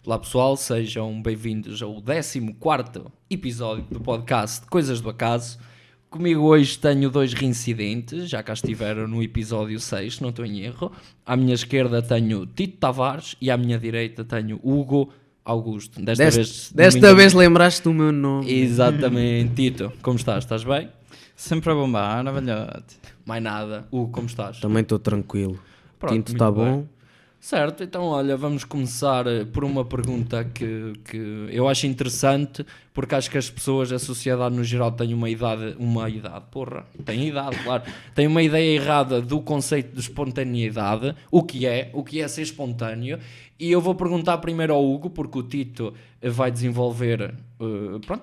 Olá pessoal, sejam bem-vindos ao 14º episódio do podcast Coisas do Acaso. Comigo hoje tenho dois reincidentes, já cá estiveram no episódio 6, se não estou em erro. À minha esquerda tenho Tito Tavares e à minha direita tenho Hugo Augusto. Desta vez lembraste do meu nome. Exatamente. Tito, como estás? Estás bem? Sempre a bombar, velhote. Mais nada. Hugo, como estás? Também estou tranquilo. Pronto, Tinto está bom? Bem. Certo, então olha, vamos começar por uma pergunta que eu acho interessante, porque acho que as pessoas, a sociedade no geral tem tem uma ideia errada do conceito de espontaneidade, o que é ser espontâneo, e eu vou perguntar primeiro ao Hugo, porque o Tito vai desenvolver,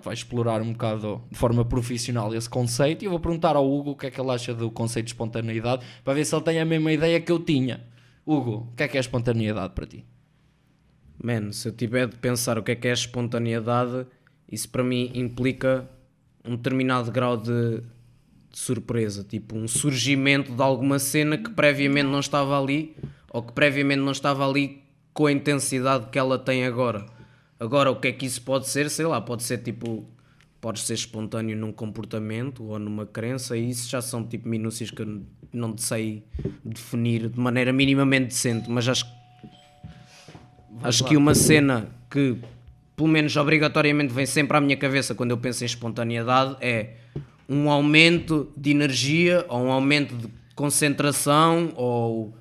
vai explorar um bocado de forma profissional esse conceito, e eu vou perguntar ao Hugo o que é que ele acha do conceito de espontaneidade, para ver se ele tem a mesma ideia que eu tinha. Hugo, o que é espontaneidade para ti? Mano, se eu tiver de pensar o que é espontaneidade, isso para mim implica um determinado grau de surpresa, tipo um surgimento de alguma cena que previamente não estava ali, ou que previamente não estava ali com a intensidade que ela tem agora. Agora, o que é que isso pode ser? Sei lá, pode ser tipo... Podes ser espontâneo num comportamento ou numa crença, e isso já são tipo minúcias que eu não te sei definir de maneira minimamente decente, mas acho que uma cena que pelo menos obrigatoriamente vem sempre à minha cabeça quando eu penso em espontaneidade é um aumento de energia ou um aumento de concentração ou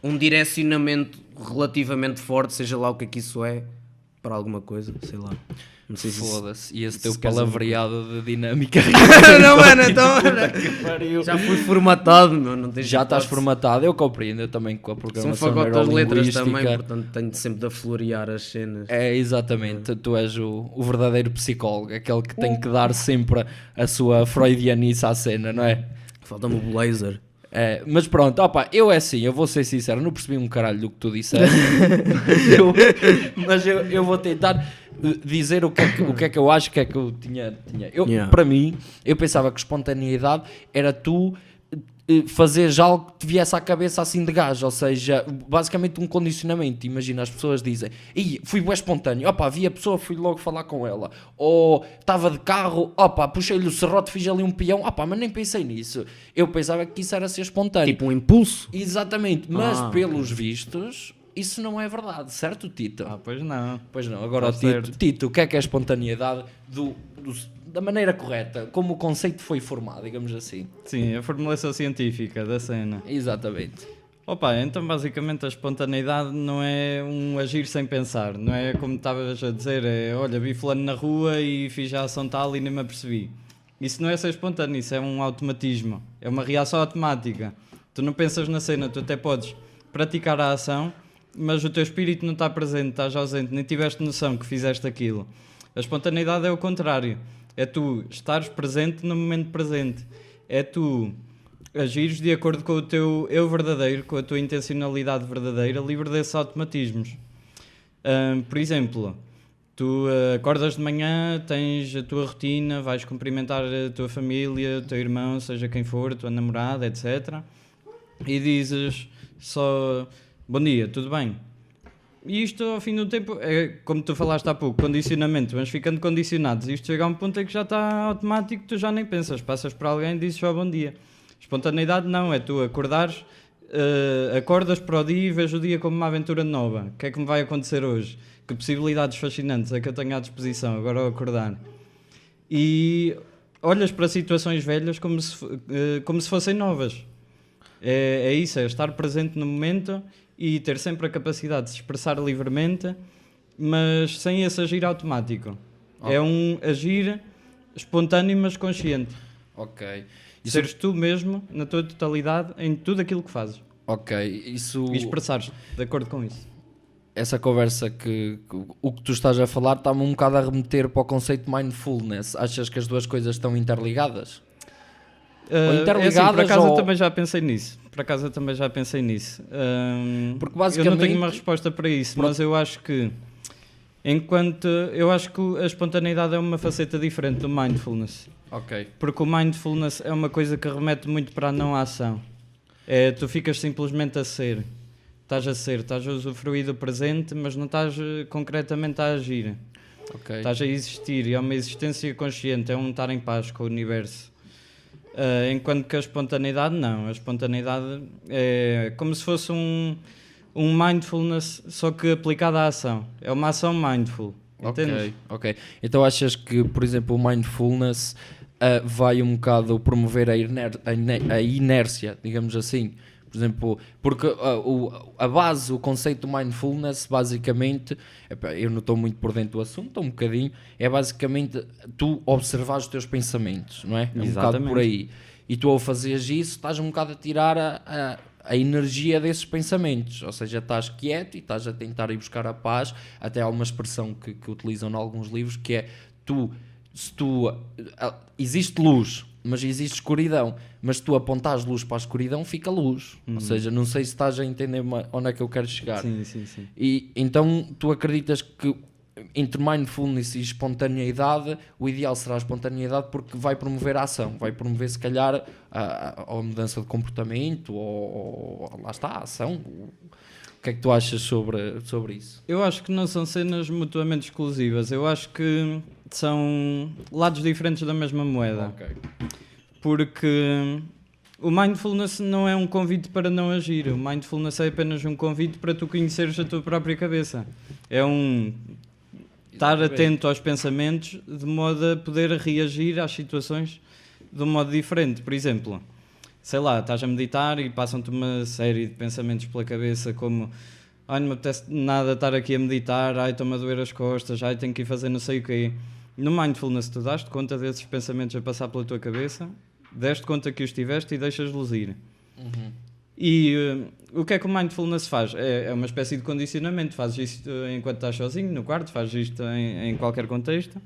um direcionamento relativamente forte, seja lá o que isso é, para alguma coisa, sei lá. Não sei se foda-se, e esse teu palavreado de dinâmica. Não, mano, então já fui formatado, meu, não tens. Já estás formatado, eu compreendo, eu também com a programação neurolinguística. São fagotas letras também, portanto tenho sempre de aflorear as cenas. É, exatamente, tu és o verdadeiro psicólogo, aquele que tem que dar sempre a sua freudianice à cena, não é? Falta-me o blazer. É, mas pronto, opa, eu vou ser sincero, não percebi um caralho do que tu disseste, mas eu vou tentar dizer o que é que eu acho que é que eu tinha. Para mim, eu pensava que espontaneidade era tu fazeres algo que te viesse à cabeça assim de gás, ou seja, basicamente um condicionamento. Imagina, as pessoas dizem, fui bué espontâneo, opa, vi a pessoa, fui logo falar com ela, ou estava de carro, opa, puxei-lhe o serrote, fiz ali um peão, opa, mas nem pensei nisso. Eu pensava que isso era ser espontâneo. Tipo um impulso? Exatamente, mas pelos vistos, isso não é verdade, certo, Tito? Pois não. Pois não, agora Tito, o que é a espontaneidade da maneira correta, como o conceito foi formado, digamos assim. Sim, a formulação científica da cena. Exatamente. Então basicamente a espontaneidade não é um agir sem pensar, não é como estavas a dizer, olha, vi fulano na rua e fiz a ação tal e nem me apercebi. Isso não é ser espontâneo, isso é um automatismo, é uma reação automática. Tu não pensas na cena, tu até podes praticar a ação, mas o teu espírito não está presente, estás ausente, nem tiveste noção que fizeste aquilo. A espontaneidade é o contrário. É tu estares presente no momento presente. É tu agires de acordo com o teu eu verdadeiro, com a tua intencionalidade verdadeira, livre desses automatismos. Por exemplo, tu acordas de manhã, tens a tua rotina, vais cumprimentar a tua família, o teu irmão, seja quem for, a tua namorada, etc. E dizes só, bom dia, tudo bem? E isto, ao fim do tempo, é como tu falaste há pouco, condicionamento, vamos ficando condicionados. Isto chega a um ponto em que já está automático, tu já nem pensas, passas por alguém e dizes só bom dia. Espontaneidade não, é tu acordares, acordas para o dia e vês o dia como uma aventura nova. O que é que me vai acontecer hoje? Que possibilidades fascinantes é que eu tenho à disposição agora ao acordar? E olhas para situações velhas como se fossem novas. É isso, é estar presente no momento e ter sempre a capacidade de se expressar livremente, mas sem esse agir automático. É um agir espontâneo, mas consciente. Ok. Seres tu mesmo, na tua totalidade, em tudo aquilo que fazes. Ok, isso... E expressares de acordo com isso. Essa conversa o que tu estás a falar está-me um bocado a remeter para o conceito de mindfulness. Achas que as duas coisas estão interligadas? Interligadas, por acaso eu também já pensei nisso. Porque basicamente... Eu não tenho uma resposta para isso, mas eu acho que Enquanto eu acho que a espontaneidade é uma faceta diferente do mindfulness. Ok. Porque o mindfulness é uma coisa que remete muito para a não ação. Tu ficas simplesmente a ser. Estás a usufruir do presente, mas não estás concretamente a agir. Ok. Estás a existir e é uma existência consciente, é um estar em paz com o universo. Enquanto que a espontaneidade não. A espontaneidade é como se fosse um mindfulness, só que aplicado à ação. É uma ação mindful. Entendes? Ok. Então achas que, por exemplo, o mindfulness vai um bocado promover a inércia, digamos assim? Por exemplo, porque a base, o conceito do mindfulness, basicamente, eu não estou muito por dentro do assunto, estou um bocadinho, é basicamente tu observar os teus pensamentos, não é? É um bocado por aí. E tu ao fazeres isso, estás um bocado a tirar a energia desses pensamentos, ou seja, estás quieto e estás a tentar ir buscar a paz. Até há uma expressão que utilizam em alguns livros, que é existe luz, mas existe escuridão, mas se tu apontares luz para a escuridão, fica luz. Ou seja, não sei se estás a entender onde é que eu quero chegar. Sim. E então tu acreditas que entre mindfulness e espontaneidade, o ideal será a espontaneidade, porque vai promover a ação, vai promover se calhar a mudança de comportamento, ou lá está, a ação. O que é que tu achas sobre isso? Eu acho que não são cenas mutuamente exclusivas. Eu acho que são lados diferentes da mesma moeda. Ok. Porque o mindfulness não é um convite para não agir. O mindfulness é apenas um convite para tu conheceres a tua própria cabeça. É estar atento aos pensamentos de modo a poder reagir às situações de um modo diferente. Por exemplo, sei lá, estás a meditar e passam-te uma série de pensamentos pela cabeça, como ai, não me apetece nada estar aqui a meditar, ai, estou-me a doer as costas, ai, tenho que ir fazer não sei o quê. No mindfulness tu dás-te conta desses pensamentos a passar pela tua cabeça, deste conta que os tiveste e deixas-los ir. E o que é que o mindfulness faz? É uma espécie de condicionamento. Fazes isto enquanto estás sozinho no quarto, fazes isto em qualquer contexto,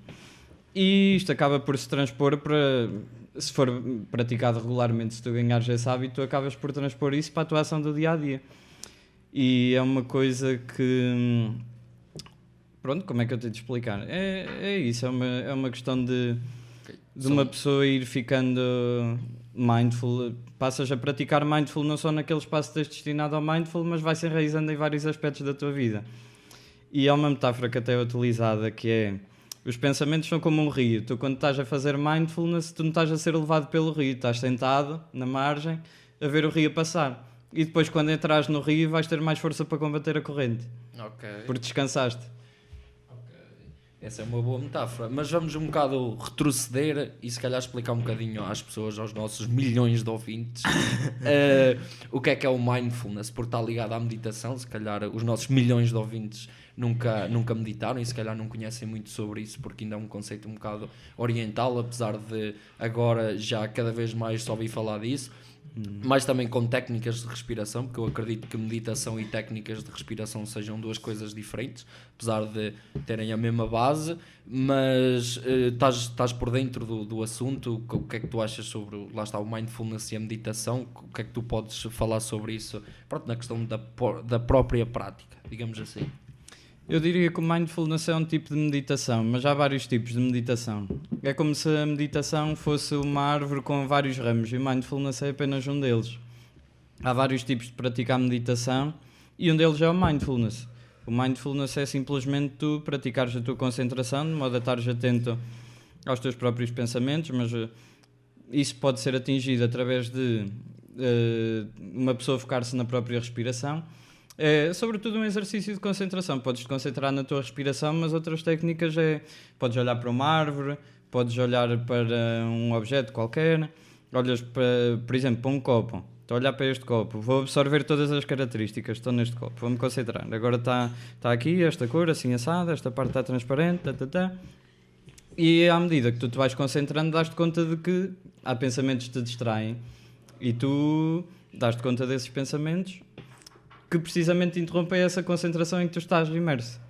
e isto acaba por se transpor para, se for praticado regularmente, se tu ganhares esse hábito, tu acabas por transpor isso para a tua ação do dia-a-dia. E é uma coisa que... Pronto, como é que eu tenho de explicar? É isso, é uma questão de uma pessoa ir ficando mindful. Passas a praticar mindful não só naquele espaço que estás destinado ao mindful, mas vai se enraizando em vários aspectos da tua vida. E há uma metáfora que até é utilizada, que é: os pensamentos são como um rio. Tu, quando estás a fazer mindfulness, tu não estás a ser levado pelo rio, estás sentado na margem a ver o rio passar. E depois, quando entras no rio, vais ter mais força para combater a corrente. Ok. Porque descansaste. Essa é uma boa metáfora, mas vamos um bocado retroceder e se calhar explicar um bocadinho às pessoas, aos nossos milhões de ouvintes, o que é o mindfulness, porque está ligado à meditação. Se calhar os nossos milhões de ouvintes nunca meditaram e se calhar não conhecem muito sobre isso, porque ainda é um conceito um bocado oriental, apesar de agora já cada vez mais só ouvir falar disso. Mas também com técnicas de respiração, porque eu acredito que meditação e técnicas de respiração sejam duas coisas diferentes, apesar de terem a mesma base. Mas estás por dentro do assunto. O que é que tu achas sobre, lá está, o mindfulness e a meditação? O que é que tu podes falar sobre isso? Pronto, na questão da própria prática, digamos assim. Eu diria que o mindfulness é um tipo de meditação, mas há vários tipos de meditação. É como se a meditação fosse uma árvore com vários ramos e o mindfulness é apenas um deles. Há vários tipos de praticar meditação e um deles é o mindfulness. O mindfulness é simplesmente tu praticares a tua concentração, de modo a estares atento aos teus próprios pensamentos, mas isso pode ser atingido através de uma pessoa focar-se na própria respiração. É sobretudo um exercício de concentração. Podes te concentrar na tua respiração, mas outras técnicas podes olhar para uma árvore, podes olhar para um objeto qualquer, olhas para, por exemplo, para um copo. Estou a olhar para este copo, vou absorver todas as características que estão neste copo, vou-me concentrar. Agora está aqui esta cor assim assada, esta parte está transparente, E à medida que tu te vais concentrando, dás-te conta de que há pensamentos que te distraem e tu dás-te conta desses pensamentos que precisamente interrompem essa concentração em que tu estás imerso.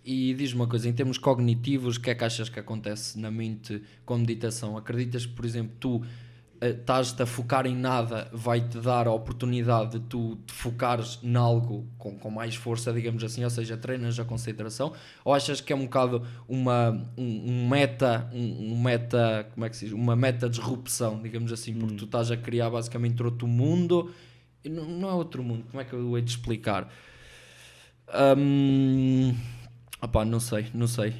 E diz-me uma coisa, em termos cognitivos, o que é que achas que acontece na mente com meditação? Acreditas que, por exemplo, tu estás-te a focar em nada vai-te dar a oportunidade de tu te focares em algo com mais força, digamos assim, ou seja, treinas a concentração, ou achas que é um bocado uma meta, como é que se diz? Uma meta disrupção, digamos assim, porque tu estás a criar basicamente outro mundo, não é outro mundo, como é que eu hei de explicar? Opá, não sei.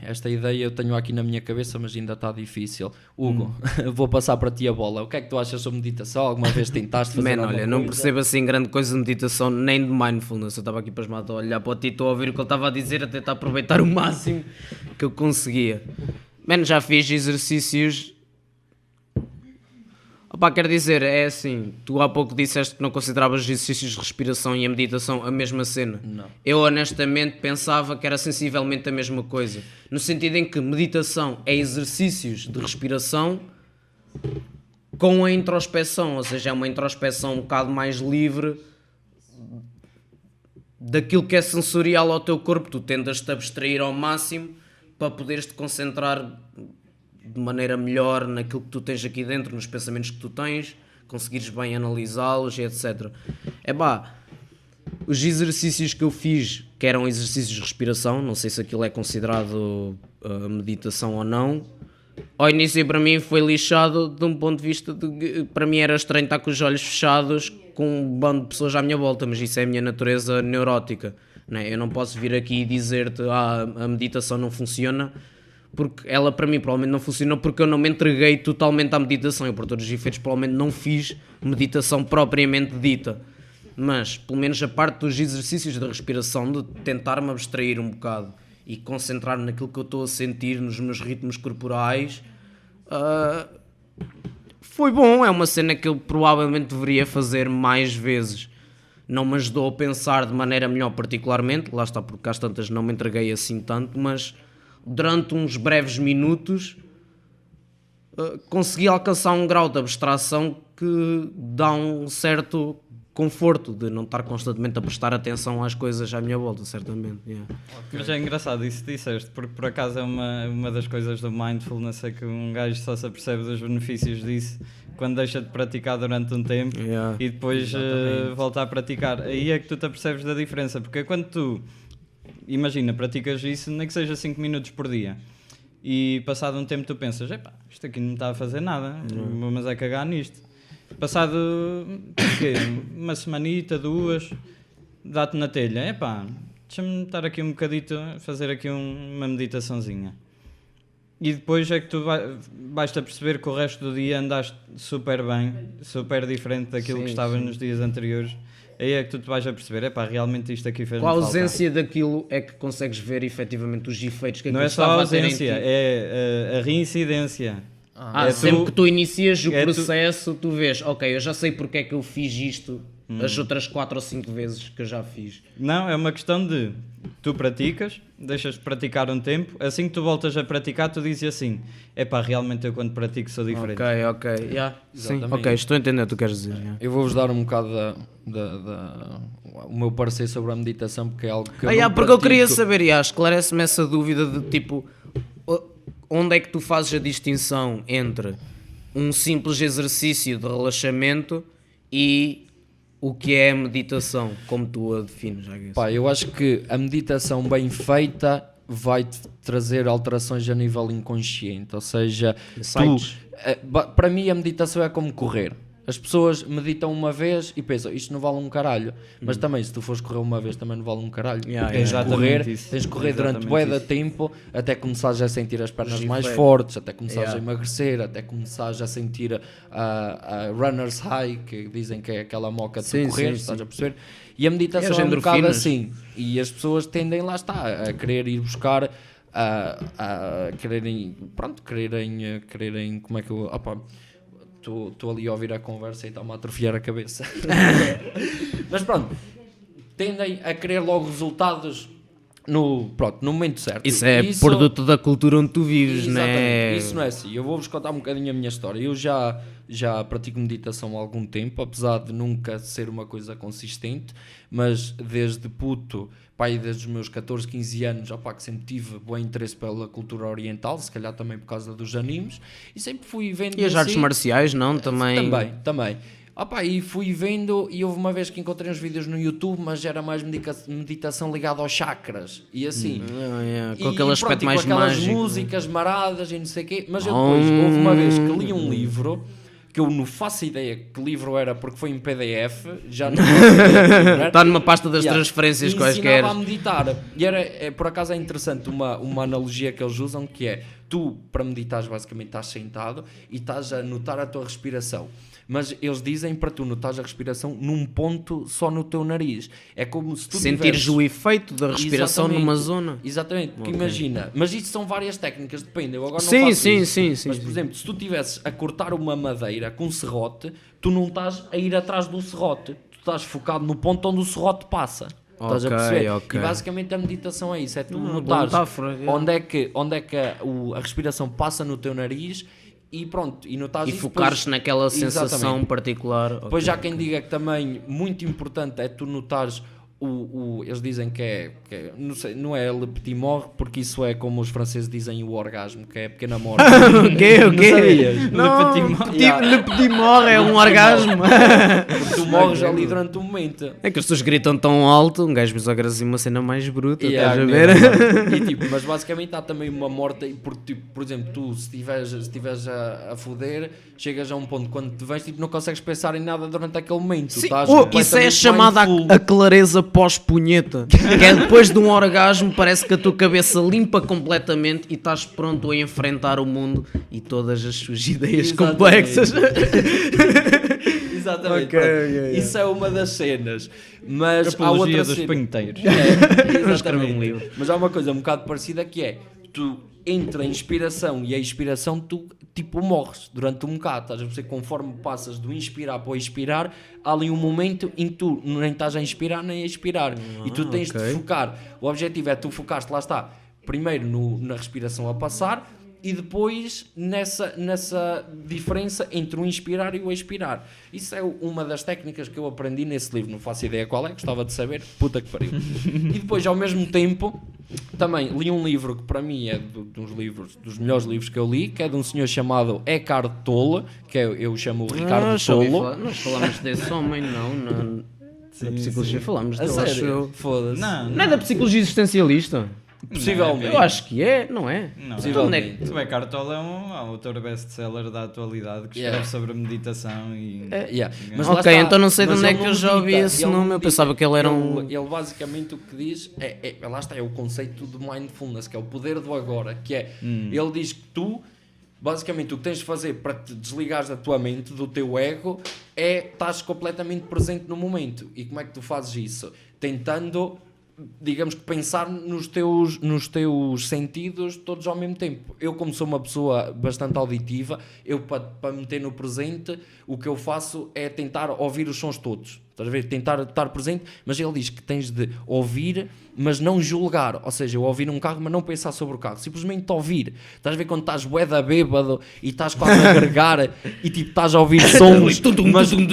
Esta ideia eu tenho aqui na minha cabeça, mas ainda está difícil. Hugo, vou passar para ti a bola. O que é que tu achas sobre meditação? Alguma vez tentaste fazer alguma coisa? Não percebo assim grande coisa de meditação, nem de mindfulness. Eu estava aqui pasmado a olhar para o Tito, a ouvir o que ele estava a dizer, a tentar aproveitar o máximo que eu conseguia. Já fiz exercícios... Opá, quero dizer, é assim, tu há pouco disseste que não consideravas os exercícios de respiração e a meditação a mesma cena. Não. Eu honestamente pensava que era sensivelmente a mesma coisa. No sentido em que meditação é exercícios de respiração com a introspeção, ou seja, é uma introspeção um bocado mais livre daquilo que é sensorial ao teu corpo. Tu tentas-te abstrair ao máximo para poderes-te concentrar de maneira melhor naquilo que tu tens aqui dentro, nos pensamentos que tu tens, conseguires bem analisá-los e etc. Os exercícios que eu fiz, que eram exercícios de respiração, não sei se aquilo é considerado meditação ou não, ao início para mim foi lixado de um ponto de vista de, para mim era estranho estar com os olhos fechados com um bando de pessoas à minha volta, mas isso é a minha natureza neurótica, não é? Eu não posso vir aqui e dizer-te a meditação não funciona, porque ela para mim provavelmente não funcionou porque eu não me entreguei totalmente à meditação. Eu por todos os efeitos provavelmente não fiz meditação propriamente dita, mas pelo menos a parte dos exercícios de respiração, de tentar-me abstrair um bocado e concentrar-me naquilo que eu estou a sentir, nos meus ritmos corporais, foi bom. É uma cena que eu provavelmente deveria fazer mais vezes. Não me ajudou a pensar de maneira melhor particularmente, lá está, porque às tantas não me entreguei assim tanto, mas durante uns breves minutos consegui alcançar um grau de abstração que dá um certo conforto de não estar constantemente a prestar atenção às coisas à minha volta, certamente. Yeah. Okay. Mas é engraçado isso que disseste, porque por acaso é uma das coisas do mindfulness, é que um gajo só se apercebe dos benefícios disso quando deixa de praticar durante um tempo e depois volta a praticar. Aí é que tu te apercebes da diferença, porque quando tu, imagina, praticas isso, nem que seja 5 minutos por dia, e passado um tempo tu pensas, epá, isto aqui não me está a fazer nada, mas é cagar nisto. Passado uma semanita, 2, dá-te na telha, epá, deixa-me estar aqui um bocadito, fazer aqui uma meditaçãozinha. E depois é que tu vais-te a perceber que o resto do dia andaste super bem, super diferente daquilo que estava nos dias anteriores. Aí é que tu te vais a perceber, epá, realmente isto aqui fez-me falta. Com a ausência daquilo é que consegues ver efetivamente os efeitos que não é só a ausência, é a reincidência. Sempre que tu inicias o processo, tu vês, ok, eu já sei porque é que eu fiz isto as outras 4 ou 5 vezes que eu já fiz. Não, é uma questão de tu praticas, deixas de praticar um tempo, assim que tu voltas a praticar, tu dizes assim, epá, realmente eu quando pratico sou diferente. Ok, sim, ok, estou a entender o que tu queres dizer. Eu vou-vos dar um bocado o meu parecer sobre a meditação, porque é algo que eu porque eu queria saber, esclarece-me essa dúvida de tipo, onde é que tu fazes a distinção entre um simples exercício de relaxamento e o que é a meditação, como tu a defines? Eu acho que a meditação bem feita vai-te trazer alterações a nível inconsciente, ou seja, para mim a meditação é como correr. As pessoas meditam uma vez e pensam, isto não vale um caralho, mas também se tu fores correr uma vez também não vale um caralho. Tens de correr durante bué de tempo até começares a sentir as pernas mais fortes, até começares a emagrecer, até começares a sentir a runner's high, que dizem que é aquela moca de correr, estás a perceber? E a meditação é um bocado assim, e as pessoas tendem, lá está, a querer ir buscar, a quererem, como é que eu... Estou ali a ouvir a conversa e está-me a atrofiar a cabeça. Mas pronto, tendem a querer logo resultados no momento certo. Isso é produto da cultura onde tu vives, né? Isso não é assim. Eu vou-vos contar um bocadinho a minha história. Eu já pratico meditação há algum tempo, apesar de nunca ser uma coisa consistente, mas desde puto, desde os meus 14, 15 anos, que sempre tive bom interesse pela cultura oriental, se calhar também por causa dos animes, e sempre fui vendo... E as artes marciais, não? Também. E fui vendo, e houve uma vez que encontrei uns vídeos no YouTube, mas era mais meditação ligada aos chakras, e assim, com aquele aspecto mais com aquelas mágico, músicas maradas e não sei o quê, mas eu depois, houve uma vez que li um livro, que eu não faço ideia que livro era, porque foi em PDF, já não está numa pasta das transferências quaisquer. Ensinava a meditar, e por acaso é interessante uma analogia que eles usam, que é, tu para meditares basicamente estás sentado e estás a notar a tua respiração. Mas eles dizem para tu notares a respiração num ponto só no teu nariz. É como se tu sentires o efeito da respiração numa zona. Exatamente, porque imagina. Mas isto são várias técnicas, depende. Eu agora não sim, faço sim, isso. sim. Mas, por exemplo, se tu estivesses a cortar uma madeira com um serrote, tu não estás a ir atrás do serrote. Tu estás focado no ponto onde o serrote passa. Estás a perceber? Okay. E basicamente a meditação é isso. É tu notares onde é que a respiração passa no teu nariz. E pronto, e notares isso. E focares naquela sensação particular. Depois já quem diga que também muito importante é tu notares eles dizem que é não sei, não é le petit mort, porque isso é como os franceses dizem o orgasmo, que é a pequena morte. O quê? Não sabias? Não, le petit mort é um orgasmo. Porque tu morres ali durante um momento. É que as pessoas gritam tão alto, um gajo me assim uma cena mais bruta, estás a ver? E mas basicamente há também uma morte, porque por exemplo, tu se estiveres a foder, chegas a um ponto quando te vens, não consegues pensar em nada durante aquele momento. Sim. Isso é chamada a clareza pós-punheta, que é depois de um orgasmo, parece que a tua cabeça limpa completamente e estás pronto a enfrentar o mundo e todas as suas ideias complexas. Exatamente. Isso é uma das cenas. Mas há outra dos punheteiros. Exatamente. Um livro. Mas há uma coisa um bocado parecida, que é, tu entre a inspiração e a expiração, tu tipo morres durante um bocado, estás a perceber? Conforme passas do inspirar para o expirar, há ali um momento em que tu nem estás a inspirar nem a expirar, e tu tens de focar. O objetivo é tu focares, lá está, primeiro na respiração a passar, e depois nessa diferença entre o inspirar e o expirar. Isso é uma das técnicas que eu aprendi nesse livro, não faço ideia qual é, gostava de saber, puta que pariu. E depois, ao mesmo tempo, também li um livro que para mim é dos melhores livros que eu li, que é de um senhor chamado Eckhart Tolle, que eu chamo o Ricardo Tolle. Nós falamos desse homem, não na psicologia falamos dele, acho eu. Foda-se. Não é da psicologia existencialista? Possivelmente. Eu acho que é, não é? Não, possivelmente. O Eckhart Tolle é um autor best-seller da atualidade que escreve sobre meditação e... Mas ok, então não sei de onde é que eu já ouvi esse nome, eu pensava que ele era Ele basicamente o que diz lá está, é o conceito de mindfulness, que é o poder do agora, que é, ele diz que tu, basicamente o que tens de fazer para te desligares da tua mente, do teu ego, é estás completamente presente no momento. E como é que tu fazes isso? Tentando, digamos que pensar nos teus sentidos todos ao mesmo tempo. Eu, como sou uma pessoa bastante auditiva, eu para me meter no presente, o que eu faço é tentar ouvir os sons todos. Estás a ver? Tentar estar presente, mas ele diz que tens de ouvir, mas não julgar. Ou seja, eu ouvir um carro, mas não pensar sobre o carro. Simplesmente ouvir. Estás a ver quando estás bué da bêbado e estás quase a agregar e tipo estás a ouvir sons,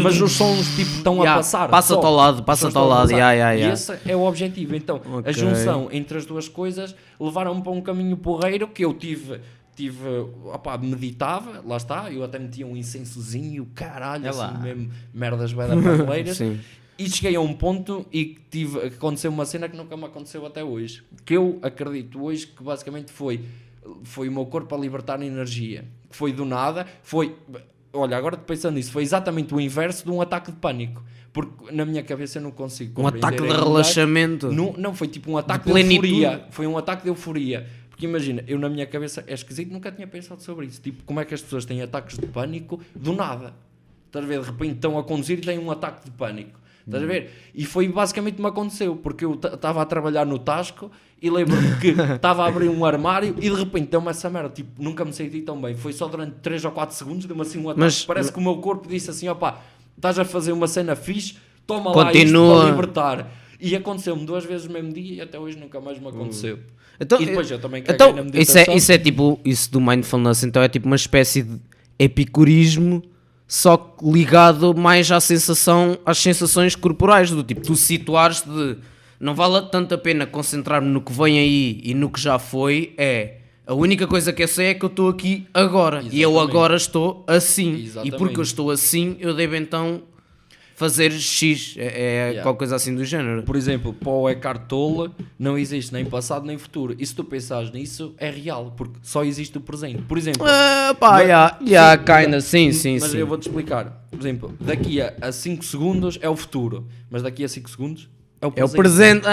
mas os sons tipo estão a passar. Passa-te ao lado, passa-te ao lado. E esse é o objetivo. Então, a junção entre as duas coisas levaram-me para um caminho porreiro que eu tive, meditava, lá está, eu até metia um incensozinho, caralho, assim mesmo, merdas bué da paneleiras. E cheguei a um ponto e que aconteceu uma cena que nunca me aconteceu até hoje, que eu acredito hoje que basicamente foi o meu corpo a libertar energia, foi do nada, olha, agora pensando nisso, foi exatamente o inverso de um ataque de pânico. Porque na minha cabeça eu não consigo um ataque de relaxamento. Não foi tipo um ataque de euforia. Foi um ataque de euforia. Porque imagina, eu na minha cabeça é esquisito, nunca tinha pensado sobre isso. Tipo, como é que as pessoas têm ataques de pânico do nada? Estás a ver? De repente estão a conduzir e têm um ataque de pânico. Estás a ver? E foi basicamente o que me aconteceu. Porque eu estava a trabalhar no Tasco e lembro-me que estava a abrir um armário e de repente deu-me essa merda. Tipo, nunca me senti tão bem. Foi só durante 3 ou 4 segundos, deu-me assim um ataque. Parece que o meu corpo disse assim, opá, estás a fazer uma cena fixe, toma lá isto para libertar. E aconteceu-me 2 vezes no mesmo dia e até hoje nunca mais me aconteceu. Então, E depois eu também caguei na meditação. Isso é tipo, isso do mindfulness, então é tipo uma espécie de epicurismo, só que ligado mais às sensações corporais, do tipo, tu situares-te de, não vale tanto a pena concentrar-me no que vem aí e no que já foi, a única coisa que eu sei é que eu estou aqui agora, e eu agora estou assim, e porque eu estou assim, eu devo então fazer X, qualquer coisa assim do género. Por exemplo, para o Eckhart Tolle não existe nem passado nem futuro. E se tu pensares nisso, é real, porque só existe o presente. Por exemplo... sim. Mas eu vou-te explicar. Por exemplo, daqui a 5 segundos é o futuro, mas daqui a 5 segundos é o presente. É o presente,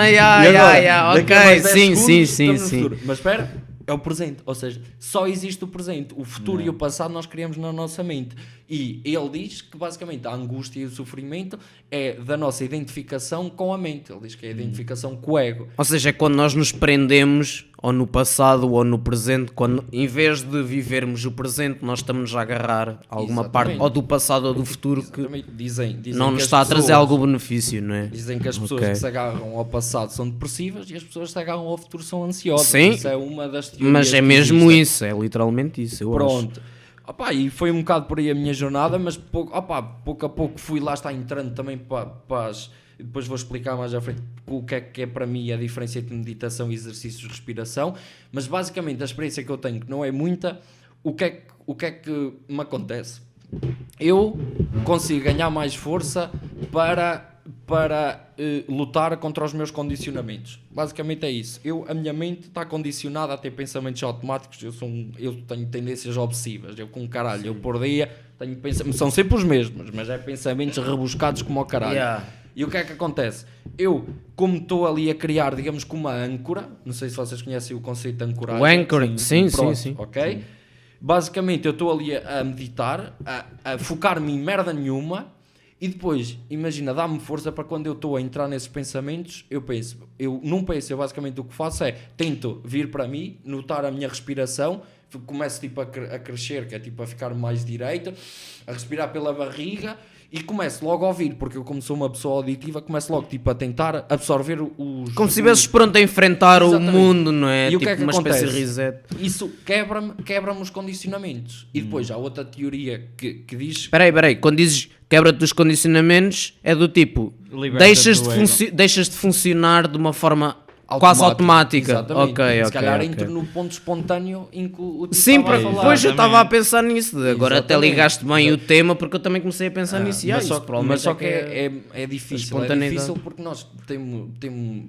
ok, sim. Mas espera, é o presente, ou seja, só existe o presente. O futuro e o passado nós criamos na nossa mente. E ele diz que basicamente a angústia e o sofrimento é da nossa identificação com a mente. Ele diz que é a identificação com o ego. Ou seja, é quando nós nos prendemos ou no passado ou no presente, quando em vez de vivermos o presente, nós estamos a agarrar alguma parte ou do passado ou do futuro que dizem não nos que está a trazer algum benefício, não é? Dizem que as pessoas que se agarram ao passado são depressivas e as pessoas que se agarram ao futuro são ansiosas. Sim, isso é uma das teorias. Mas é mesmo isso, é literalmente isso. Eu Pronto. Acho. Opa, e foi um bocado por aí a minha jornada, mas pouco a pouco fui lá estar entrando também para as... Depois vou explicar mais à frente o que é para mim a diferença entre meditação e exercícios de respiração, mas basicamente a experiência que eu tenho, que não é muita, o que é que me acontece? Eu consigo ganhar mais força para lutar contra os meus condicionamentos. Basicamente é isso. A minha mente está condicionada a ter pensamentos automáticos. Eu tenho tendências obsessivas. Eu com caralho, eu por dia tenho pensamentos, são sempre os mesmos, mas é pensamentos rebuscados como ao caralho. Yeah. E o que é que acontece? Eu, como estou ali a criar, digamos que uma âncora, não sei se vocês conhecem o conceito de ancoragem. O anchoring, sim. Ok? Sim. Basicamente eu estou ali a meditar, a focar-me em merda nenhuma. E depois, imagina, dá-me força para quando eu estou a entrar nesses pensamentos, eu basicamente o que faço é, tento vir para mim, notar a minha respiração, começo tipo a crescer, que é tipo a ficar mais direita, a respirar pela barriga e começo logo a ouvir, porque eu como sou uma pessoa auditiva, começo logo tipo a tentar absorver os... Como se estivesses pronto a enfrentar o mundo, não é? E tipo o que é que uma acontece? Espécie de reset. Isso quebra-me os condicionamentos. E depois há outra teoria que diz... Espera aí, quando dizes quebra-te os condicionamentos, é do tipo, deixas de funcionar de uma forma quase automática. Exatamente. Ok. Se calhar entro no ponto espontâneo em que o tipo sim, estava a falar. depois eu estava a pensar nisso. Agora Exatamente. até ligaste bem o tema, porque eu também comecei a pensar nisso. Mas só que é difícil. É difícil porque nós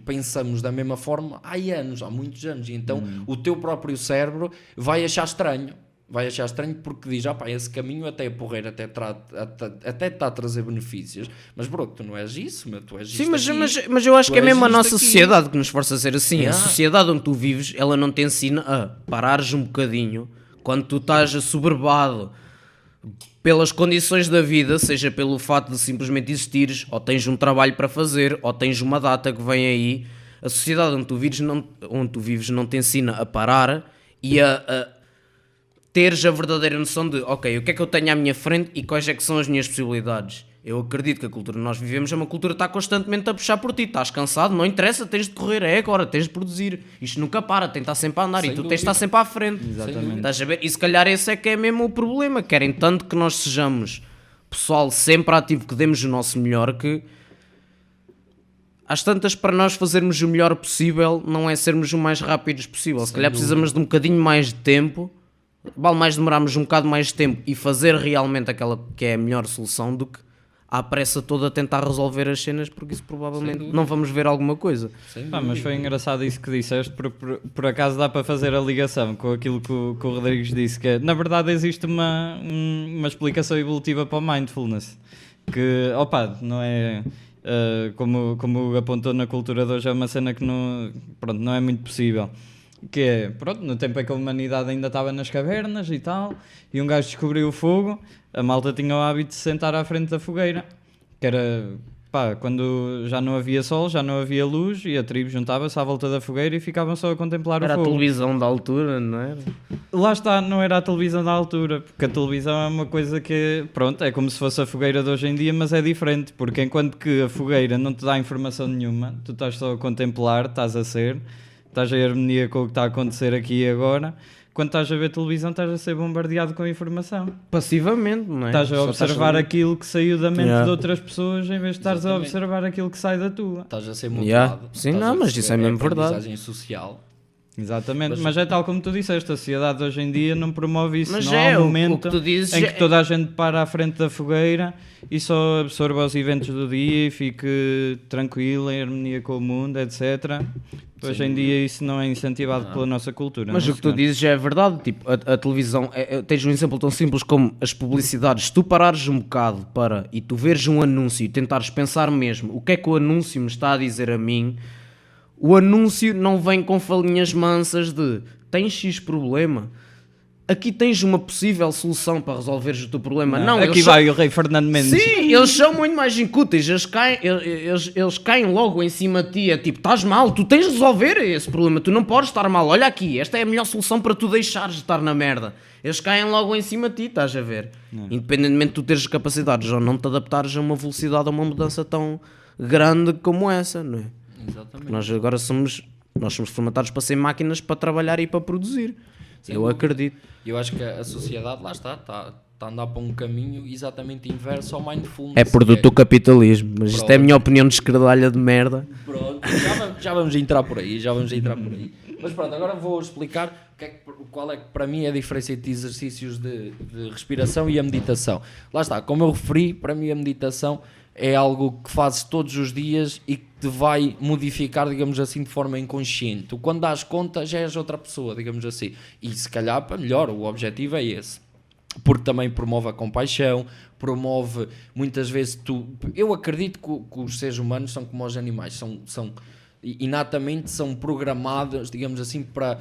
pensamos da mesma forma há muitos anos. E então o teu próprio cérebro vai achar estranho. Porque diz, esse caminho até é porreiro, até está a trazer benefícios. Mas bro, tu não és isso, tu és sim, isto mas eu acho que é mesmo a nossa aqui. sociedade que nos força a ser assim. A sociedade onde tu vives, ela não te ensina a parares um bocadinho quando tu estás assoberbado pelas condições da vida, seja pelo fato de simplesmente existires, ou tens um trabalho para fazer, ou tens uma data que vem aí. A sociedade onde tu vives não te ensina a parar e a teres a verdadeira noção de, ok, o que é que eu tenho à minha frente e quais é que são as minhas possibilidades. Eu acredito que a cultura que nós vivemos é uma cultura que está constantemente a puxar por ti. Estás cansado, não interessa, tens de correr, é agora, tens de produzir. Isto nunca para, tem de estar sempre a andar. Sem e tu dúvida. Tens de estar sempre à frente. Exatamente. Estás a ver? E se calhar esse é que é mesmo o problema. Querem tanto que nós sejamos pessoal sempre ativo, que demos o nosso melhor, que às tantas, para nós fazermos o melhor possível, não é sermos o mais rápidos possível. Se calhar precisamos de um bocadinho mais de tempo. Vale mais demorarmos um bocado mais de tempo e fazer realmente aquela que é a melhor solução do que à pressa toda a tentar resolver as cenas, porque isso provavelmente não vamos ver alguma coisa. Mas foi engraçado isso que disseste, por acaso dá para fazer a ligação com aquilo que o Rodrigues disse, que é, na verdade existe uma explicação evolutiva para o mindfulness, que, não é... como apontou na cultura de hoje, é uma cena que não é muito possível. Que é, no tempo em que a humanidade ainda estava nas cavernas e tal, e um gajo descobriu o fogo, a malta tinha o hábito de se sentar à frente da fogueira, que era pá, quando já não havia sol, já não havia luz, e a tribo juntava-se à volta da fogueira e ficavam só a contemplar Era o a fogo. televisão da altura, não era? Lá está, não era a televisão da altura, porque a televisão é uma coisa que, pronto, é como se fosse a fogueira de hoje em dia, mas é diferente, porque enquanto que a fogueira não te dá informação nenhuma, tu estás só a contemplar, estás a ir harmonia com o que está a acontecer aqui e agora. Quando estás a ver televisão, estás a ser bombardeado com informação. Passivamente, não é? Estás a Só observar a- aquilo que saiu da mente Yeah. de outras pessoas, em vez de estares a Exatamente. observar aquilo que sai da tua. Estás a ser Yeah. motivado. Sim, Estás não, a mas perceber, isso é mesmo verdade. aprendizagem social. Exatamente, mas é tal como tu disseste, a sociedade de hoje em dia não promove isso. Mas não é, há o um momento que tu dizes em é- que toda a gente para à frente da fogueira e só absorva os eventos do dia e fique tranquilo, em harmonia com o mundo, etc. Hoje em dia isso não é incentivado pela nossa cultura. Mas não, o que tu senhor? dizes já é verdade, tipo, a televisão, tens um exemplo tão simples como as publicidades. Se tu parares um bocado e tu veres um anúncio e tentares pensar mesmo o que é que o anúncio me está a dizer a mim, o anúncio não vem com falinhas mansas de tens X problema, aqui tens uma possível solução para resolveres o teu problema. Não, aqui eles vai o rei Fernando Mendes. Sim, eles são muito mais incúteis, eles caem logo em cima de ti, é tipo, estás mal, tu tens de resolver esse problema, tu não podes estar mal, olha aqui, esta é a melhor solução para tu deixares de estar na merda. Eles caem logo em cima de ti, estás a ver? Independentemente de tu teres capacidades ou não te adaptares a uma velocidade, a uma mudança tão grande como essa, não é? Exatamente. Nós agora somos formatados para ser máquinas para trabalhar e para produzir. Eu acredito. Eu acho que a sociedade, lá está a andar para um caminho exatamente inverso ao mindfulness. É produto do capitalismo, mas isto é a minha Pronto. opinião de escredalha de merda. Pronto, já vamos entrar por aí, Mas pronto, agora vou explicar qual é que para mim é a diferença entre exercícios de respiração e a meditação. Lá está, como eu referi, para mim a meditação é algo que fazes todos os dias e que te vai modificar, digamos assim, de forma inconsciente. Tu, quando dás conta, já és outra pessoa, digamos assim. E se calhar, para melhor, o objetivo é esse. Porque também promove a compaixão, promove, muitas vezes, eu acredito que os seres humanos são como os animais, inatamente são programados, digamos assim, para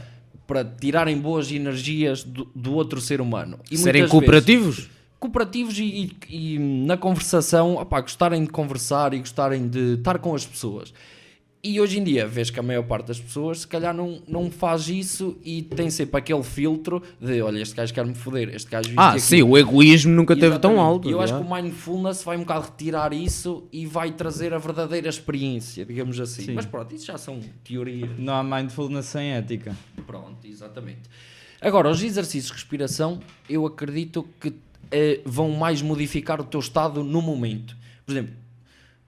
tirarem boas energias do outro ser humano. E Serem muitas cooperativos? vezes, cooperativos e na conversação, opá, gostarem de conversar e gostarem de estar com as pessoas. E hoje em dia, vês que a maior parte das pessoas se calhar não faz isso e tem sempre aquele filtro de, olha, este gajo quer-me foder, este gajo isto e aquilo. Sim, o egoísmo nunca teve tão Exatamente. alto. E eu acho já. que o mindfulness vai um bocado retirar isso e vai trazer a verdadeira experiência, digamos assim. Sim. Mas pronto, isso já são teorias. Não há mindfulness sem ética. Pronto, exatamente. Agora, os exercícios de respiração, eu acredito que vão mais modificar o teu estado no momento. Por exemplo,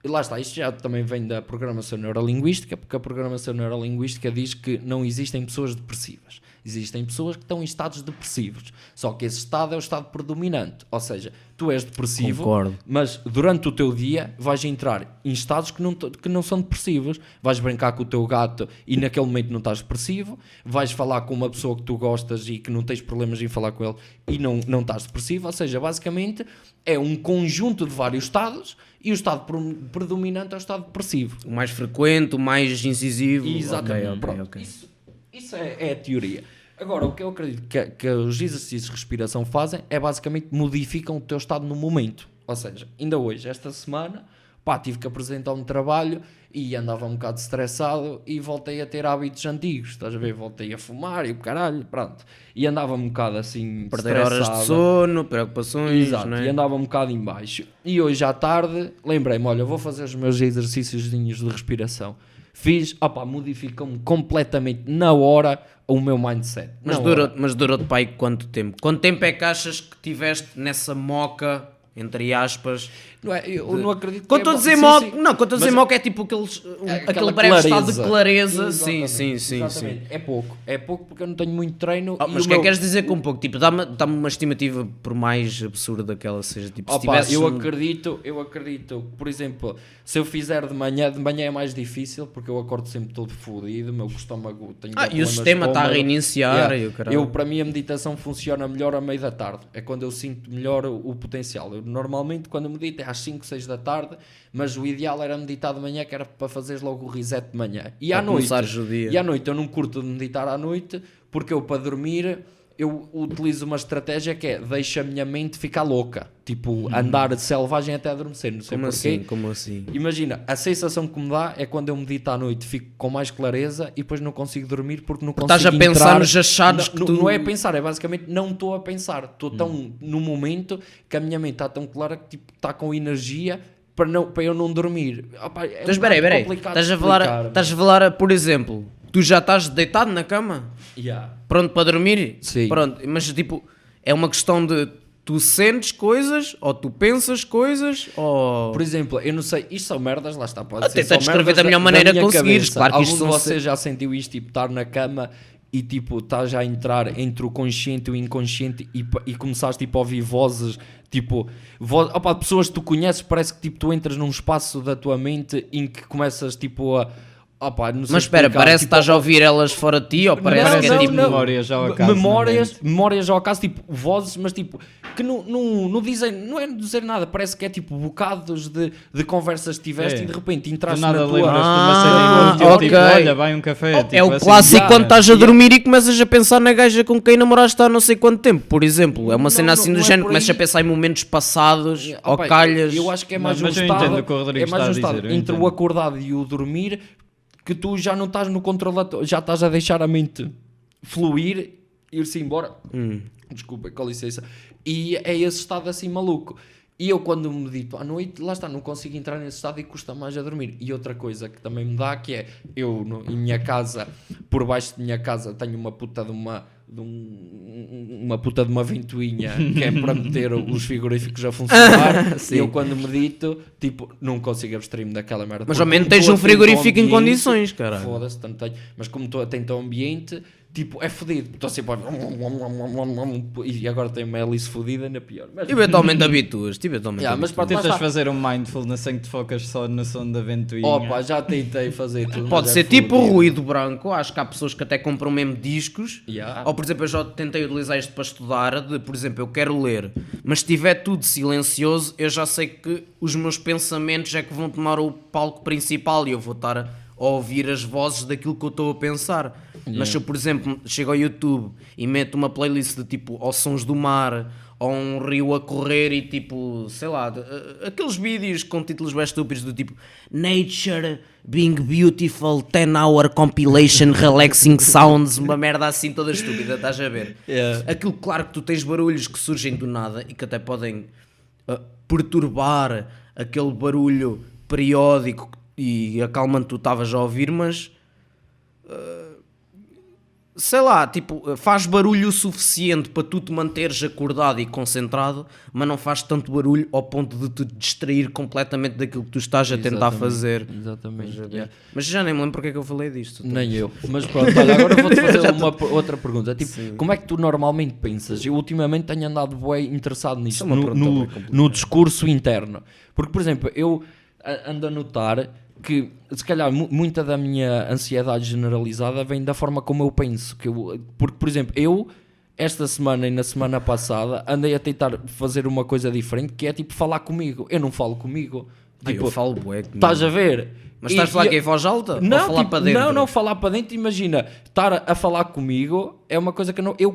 lá está, isto já também vem da programação neurolinguística, porque a programação neurolinguística diz que não existem pessoas depressivas. Existem pessoas que estão em estados depressivos. Só que esse estado é o estado predominante. Ou seja, tu és depressivo, Concordo. mas durante o teu dia vais entrar em estados que não são depressivos. Vais brincar com o teu gato e naquele momento não estás depressivo. Vais falar com uma pessoa que tu gostas e que não tens problemas em falar com ele e não estás depressivo. Ou seja, basicamente é um conjunto de vários estados e o estado predominante é o estado depressivo. O mais frequente, o mais incisivo. Exatamente. Ok, Pronto. ok. Isso é a teoria. Agora, o que eu acredito que os exercícios de respiração fazem é basicamente modificam o teu estado no momento. Ou seja, ainda hoje, esta semana, tive que apresentar um trabalho e andava um bocado estressado e voltei a ter hábitos antigos. Estás a ver? Voltei a fumar e o caralho, pronto. E andava um bocado assim Perder estressado. horas de sono, preocupações, Exato, não é? e andava um bocado em baixo. E hoje à tarde, lembrei-me, olha, vou fazer os meus exercícios de respiração. Fiz, modificou-me completamente na hora o meu mindset. Mas durou-te para aí quanto tempo? Quanto tempo é que achas que tiveste nessa moca, entre aspas? Não é, eu não acredito Quando estou a dizer sim, moca, sim. não, quando estou a dizer Mas- moca é tipo aquele breve estado de clareza. Sim. Exatamente. É pouco porque eu não tenho muito treino. Mas o que é que queres dizer com um pouco? Tipo, dá-me uma estimativa por mais absurda que ela seja. Tipo, se tivesses eu acredito, por exemplo, se eu fizer de manhã é mais difícil porque eu acordo sempre todo fodido, o meu estômago tem e o problemas de sistema está a estômago. reiniciar e o caralho. Para mim a meditação funciona melhor à meia da tarde, é quando eu sinto melhor o potencial. Eu normalmente quando medito é às 5, 6 da tarde, mas o ideal era meditar de manhã, que era para fazeres logo o reset de manhã. E Para à noite, começares o dia. e à noite eu não curto de meditar à noite, porque eu para dormir eu utilizo uma estratégia que é deixa a minha mente ficar louca, tipo andar selvagem até adormecer, não sei porquê. Como assim? Imagina, a sensação que me dá é quando eu medito à noite, fico com mais clareza e depois não consigo dormir porque não consigo Estás a pensar nos achados que tu... Não é pensar, é basicamente não estou a pensar, estou tão no momento que a minha mente está tão clara que tipo, está com energia para eu não dormir. Opa, é Então espera aí, estás a falar, por exemplo, tu já estás deitado na cama? Yeah. Pronto para dormir? Sim. Pronto, mas tipo, é uma questão de tu sentes coisas ou tu pensas coisas ou... Por exemplo, eu não sei, isto são merdas, lá está, pode ser Tenta só descrever merdas da melhor maneira que minha conseguires, cabeça. claro que Algum isto de são vocês já sentiu isto, tipo, estar na cama e tipo, estás já a entrar entre o consciente e o inconsciente e começaste tipo a ouvir vozes, tipo, opa, pessoas que tu conheces, parece que tipo, tu entras num espaço da tua mente em que começas tipo a... Opa, não sei Mas espera, explicar, parece tipo, que estás a ouvir elas fora de ti ou parece que é tipo... memórias ao acaso. Memórias ao acaso, tipo, vozes, mas tipo, que não dizem, não é dizer nada, parece que é tipo bocados de conversas que tiveste e de repente entraste nada na tua... lembras de uma cena e ok. tipo, olha, vai um café. Tipo, É o assim, clássico yeah, quando estás a dormir e começas a pensar na gaja com quem namoraste há não sei quanto tempo, por exemplo. É uma cena assim do não é género, por começas aí. a pensar em momentos passados ou Opa, calhas. Eu acho que é mais Mas um eu estado, entendo o que o Rodrigo é mais um está a estado dizer, eu entre o entendo. acordado e o dormir que tu já não estás no controle, já estás a deixar a mente fluir, ir-se embora. Desculpa, com licença. E é esse estado assim maluco. E eu quando medito à noite, lá está, não consigo entrar nesse estado e custa mais a dormir. E outra coisa que também me dá, que é, eu em minha casa, por baixo de minha casa, tenho uma puta de uma ventoinha que é para meter os frigoríficos a funcionar. E eu quando medito, tipo, não consigo abstrair-me daquela merda. Mas Porque ao menos como tens estou um atento ao frigorífico em ambiente, condições, caralho. Foda-se, tanto tenho. Mas como estou atento ao ambiente, tipo, é fodido. Estou sempre a... E agora tenho uma hélice fodida, ainda pior. Mas... Eventualmente habituas, mas para Tentas lá fazer um mindfulness em que te focas só no som da ventoinha. Opa, já tentei fazer tudo. Pode mas ser é tipo fodido. ruído branco, acho que há pessoas que até compram mesmo discos. Yeah. Ou por exemplo, eu já tentei utilizar isto para estudar, por exemplo, eu quero ler, mas se estiver tudo silencioso, eu já sei que os meus pensamentos é que vão tomar o palco principal e eu vou estar a ouvir as vozes daquilo que eu estou a pensar. Mas se eu, por exemplo, chego ao YouTube e meto uma playlist de tipo aos sons do mar ou um rio a correr e tipo, sei lá, aqueles vídeos com títulos bem estúpidos do tipo Nature Being Beautiful 10-hour compilation relaxing sounds, uma merda assim toda estúpida, estás a ver? Yeah. Aquilo, claro que tu tens barulhos que surgem do nada e que até podem perturbar aquele barulho periódico e a calma que tu estavas a ouvir, mas sei lá, tipo, faz barulho o suficiente para tu te manteres acordado e concentrado, mas não faz tanto barulho ao ponto de te distrair completamente daquilo que tu estás a tentar fazer. Exatamente. Yeah. Mas já nem me lembro porque é que eu falei disto. Nem eu. Mas pronto, olha, agora vou-te fazer outra pergunta. Tipo, como é que tu normalmente pensas? Eu ultimamente tenho andado bem interessado nisso, Isso é uma pergunta bem complicada. no discurso interno. Porque, por exemplo, eu ando a notar que, se calhar, muita da minha ansiedade generalizada vem da forma como eu penso. Porque, por exemplo, eu, esta semana e na semana passada, andei a tentar fazer uma coisa diferente, que é, tipo, falar comigo. Eu não falo comigo. Tipo, Eu falo bué comigo. estás a ver? Mas estás a falar que é em voz alta? Não, ou falar tipo, para dentro? não, falar para dentro. Imagina, estar a falar comigo é uma coisa que eu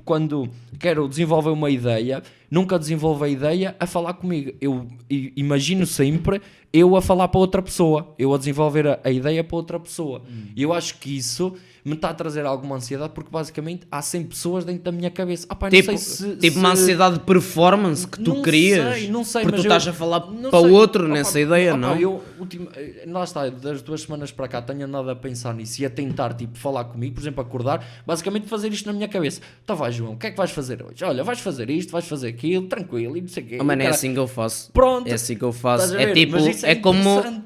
quando quero desenvolver uma ideia, nunca desenvolvo a ideia a falar comigo. Eu imagino sempre eu a falar para outra pessoa, eu a desenvolver a ideia para outra pessoa. E eu acho que isso me está a trazer alguma ansiedade, porque basicamente há 100 pessoas dentro da minha cabeça. Pá, Tipo, não sei tipo uma ansiedade de performance que tu não crias, não sei, porque mas tu estás a falar não para o sei. outro Opa, nessa ideia, opa, não? Lá está, das 2 semanas para cá tenho andado a pensar nisso e a tentar, tipo, falar comigo, por exemplo, acordar, basicamente fazer isto na minha cabeça. Então vai, João, o que é que vais fazer hoje? Olha, vais fazer isto, vais fazer aquilo, tranquilo, e não sei o quê. Mano, é Cara, assim que eu faço. Pronto. É assim que eu faço. Estás a É ver? tipo, Mas isso é é como interessante, man,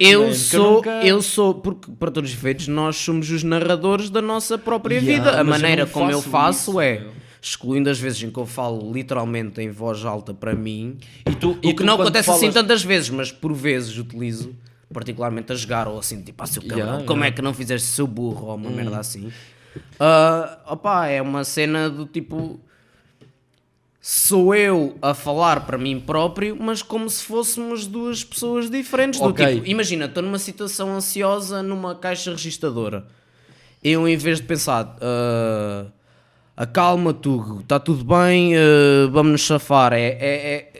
que eu sou, porque para todos os efeitos nós somos os narradores da nossa própria Yeah, vida. A mas eu maneira não como eu faço faço isso, é, meu. excluindo as vezes em que eu falo literalmente em voz alta para mim, E o que não acontece assim tantas vezes, mas por vezes utilizo, particularmente a jogar ou assim, tipo, seu cabrão, Yeah, como yeah. é que não fizeste seu burro ou uma merda assim. Opá, é uma cena do tipo, sou eu a falar para mim próprio, mas como se fôssemos 2 pessoas diferentes. Do Ok. tipo, imagina, estou numa situação ansiosa numa caixa registradora. Eu, em vez de pensar, acalma, Tugo, está tudo bem, vamos nos safar.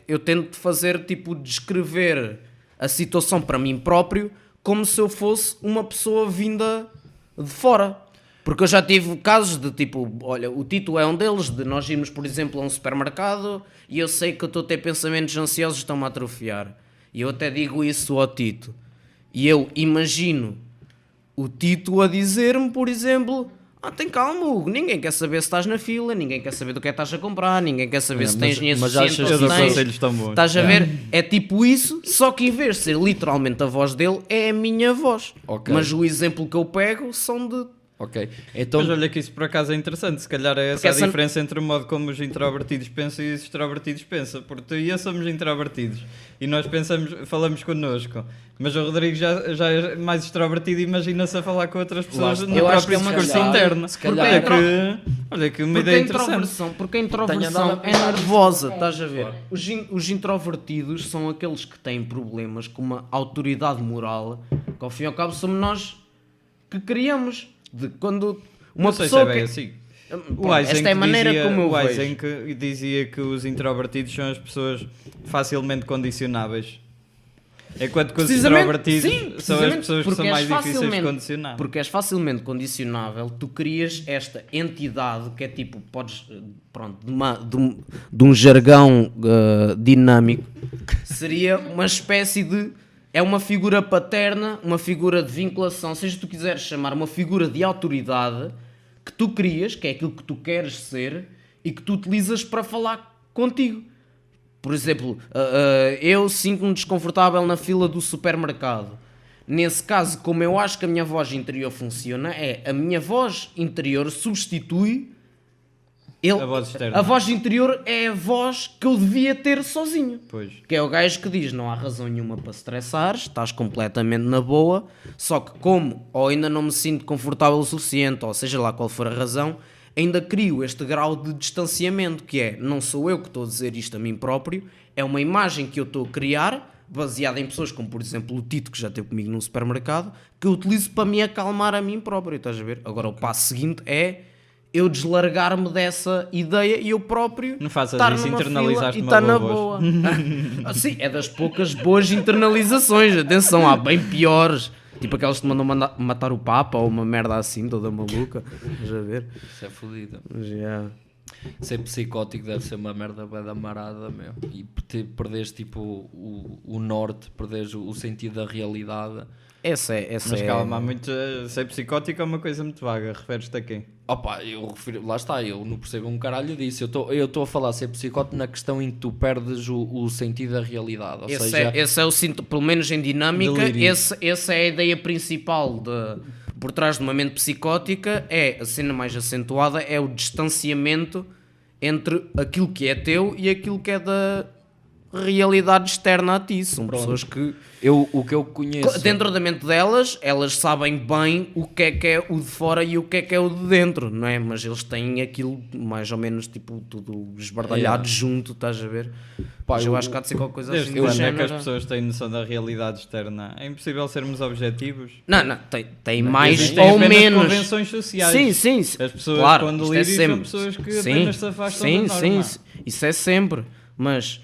Eu tento fazer, tipo, descrever a situação para mim próprio como se eu fosse uma pessoa vinda de fora. Porque eu já tive casos de tipo, olha, o Tito é um deles, de nós irmos, por exemplo, a um supermercado e eu sei que eu estou a ter pensamentos ansiosos e estão-me a atrofiar. E eu até digo isso ao Tito. E eu imagino o Tito a dizer-me, por exemplo, tem calma, Hugo, ninguém quer saber se estás na fila, ninguém quer saber do que é que estás a comprar, ninguém quer saber se tens dinheiro suficiente ou se tens. Conselhos tão bons. Estás a ver? É tipo isso, só que em vez de ser literalmente a voz dele, é a minha voz. Ok. Mas o exemplo que eu pego são de... Ok, então... Mas olha que isso por acaso é interessante, se calhar é essa a diferença entre o modo como os introvertidos pensam e os extrovertidos pensam, porque tu e eu somos introvertidos e nós falamos connosco, mas o Rodrigo já é mais extrovertido e imagina-se a falar com outras pessoas no próprio discurso interno. Olha que uma ideia interessante. Porque a introversão é nervosa, estás a ver? Os introvertidos são aqueles que têm problemas com uma autoridade moral, que ao fim e ao cabo somos nós que criamos. De quando uma pessoa se é bem assim. Esta é a maneira como eu vejo. O Eisenhower dizia que os introvertidos são as pessoas facilmente condicionáveis, enquanto que os extrovertidos são as pessoas que são mais difíceis de condicionar. Porque és facilmente condicionável, tu crias esta entidade que é tipo, podes, pronto, de um jargão dinâmico, seria uma espécie de... É uma figura paterna, uma figura de vinculação, seja tu quiseres chamar, uma figura de autoridade que tu crias, que é aquilo que tu queres ser e que tu utilizas para falar contigo. Por exemplo, eu sinto-me desconfortável na fila do supermercado. Nesse caso, como eu acho que a minha voz interior funciona, a minha voz interior substitui a voz externa. A voz interior é a voz que eu devia ter sozinho. Pois. Que é o gajo que diz, não há razão nenhuma para estressares, estás completamente na boa, só que como ou ainda não me sinto confortável o suficiente, ou seja lá qual for a razão, ainda crio este grau de distanciamento, que é, não sou eu que estou a dizer isto a mim próprio, é uma imagem que eu estou a criar, baseada em pessoas como, por exemplo, o Tito, que já esteve comigo num supermercado, que eu utilizo para me acalmar a mim próprio, estás a ver? Agora o passo seguinte é... eu deslargar-me dessa ideia e eu próprio não faças estar isso, numa internalizaste fila e estar na boa. Sim, é das poucas boas internalizações. Atenção, há bem piores. Tipo aquelas que te mandam matar o Papa ou uma merda assim, toda maluca. Estás a ver? Isso é fodido. Yeah. Ser psicótico deve ser uma merda bem da marada, meu. E perderes tipo o norte, perderes o sentido da realidade. Essa Mas calma, há muito, ser psicótico é uma coisa muito vaga, referes-te a quem? Opa, lá está, eu não percebo um caralho disso. Eu estou a falar ser psicótico na questão em que tu perdes o sentido da realidade. Ou seja, esse é o sintoma, pelo menos em dinâmica, essa é a ideia principal por trás de uma mente psicótica, a cena mais acentuada é o distanciamento entre aquilo que é teu e aquilo que é da realidade externa a ti. São pessoas que... o que eu conheço... Dentro da mente delas, elas sabem bem o que é o de fora e o que é o de dentro, não é? Mas eles têm aquilo mais ou menos tipo tudo esbardalhado junto, estás a ver? Pá, mas eu acho que há de ser qualquer coisa assim. Desde quando é que as pessoas têm noção da realidade externa? É impossível sermos objetivos? Não, tem mais ou menos convenções sociais. Sim. As pessoas claro, quando lidam são pessoas que apenas se afastam da norma. Sim, isso é sempre. Mas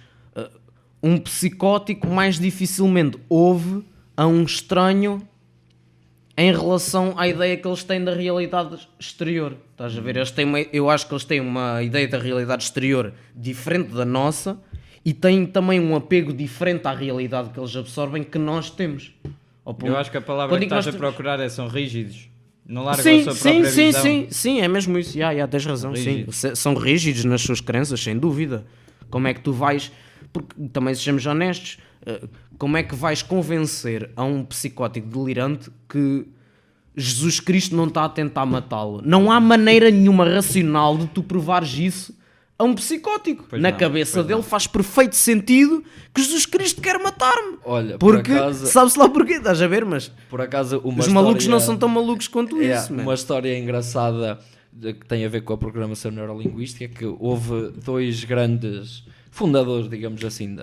um psicótico mais dificilmente ouve a um estranho em relação à ideia que eles têm da realidade exterior. Estás a ver? Eu acho que eles têm uma ideia da realidade exterior diferente da nossa e têm também um apego diferente à realidade que eles absorvem que nós temos. Eu acho que a palavra que estás a procurar são rígidos. Não largam a sua própria visão. Sim, é mesmo isso. Tens razão. Sim. São rígidos nas suas crenças, sem dúvida. Como é que tu vais... Porque também sejamos honestos, como é que vais convencer a um psicótico delirante que Jesus Cristo não está a tentar matá-lo? Não há maneira nenhuma racional de tu provares isso a um psicótico. Na cabeça dele faz perfeito sentido que Jesus Cristo quer matar-me. Olha, porque por acaso, sabe-se lá porquê, estás a ver? Mas por acaso, os malucos não são tão malucos quanto isso. Uma história engraçada que tem a ver com a programação neurolinguística, que houve dois grandes fundadores, digamos assim,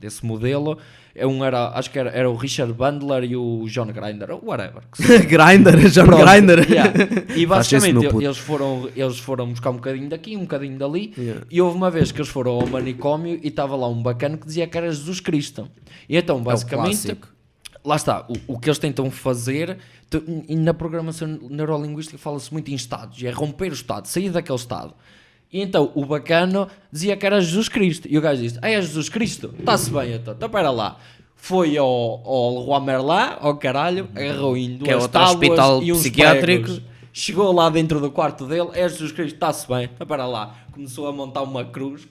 desse modelo. Acho que era o Richard Bandler e o John Grinder, ou whatever. Grinder, John Grinder. Yeah. E basicamente eles foram buscar um bocadinho daqui, um bocadinho dali, e houve uma vez que eles foram ao manicômio e estava lá um bacana que dizia que era Jesus Cristo. E então, basicamente, lá está, o que eles tentam fazer, e na programação neurolinguística fala-se muito em estados, e é romper o estado, sair daquele estado. E então o bacano dizia que era Jesus Cristo. E o gajo disse: é Jesus Cristo? Está-se bem, então espera lá. Foi ao Leroy Merlin, ao caralho, agarrou em duas tábuas e uns psiquiátricos. Chegou lá dentro do quarto dele: é Jesus Cristo, está-se bem, espera lá. Começou a montar uma cruz.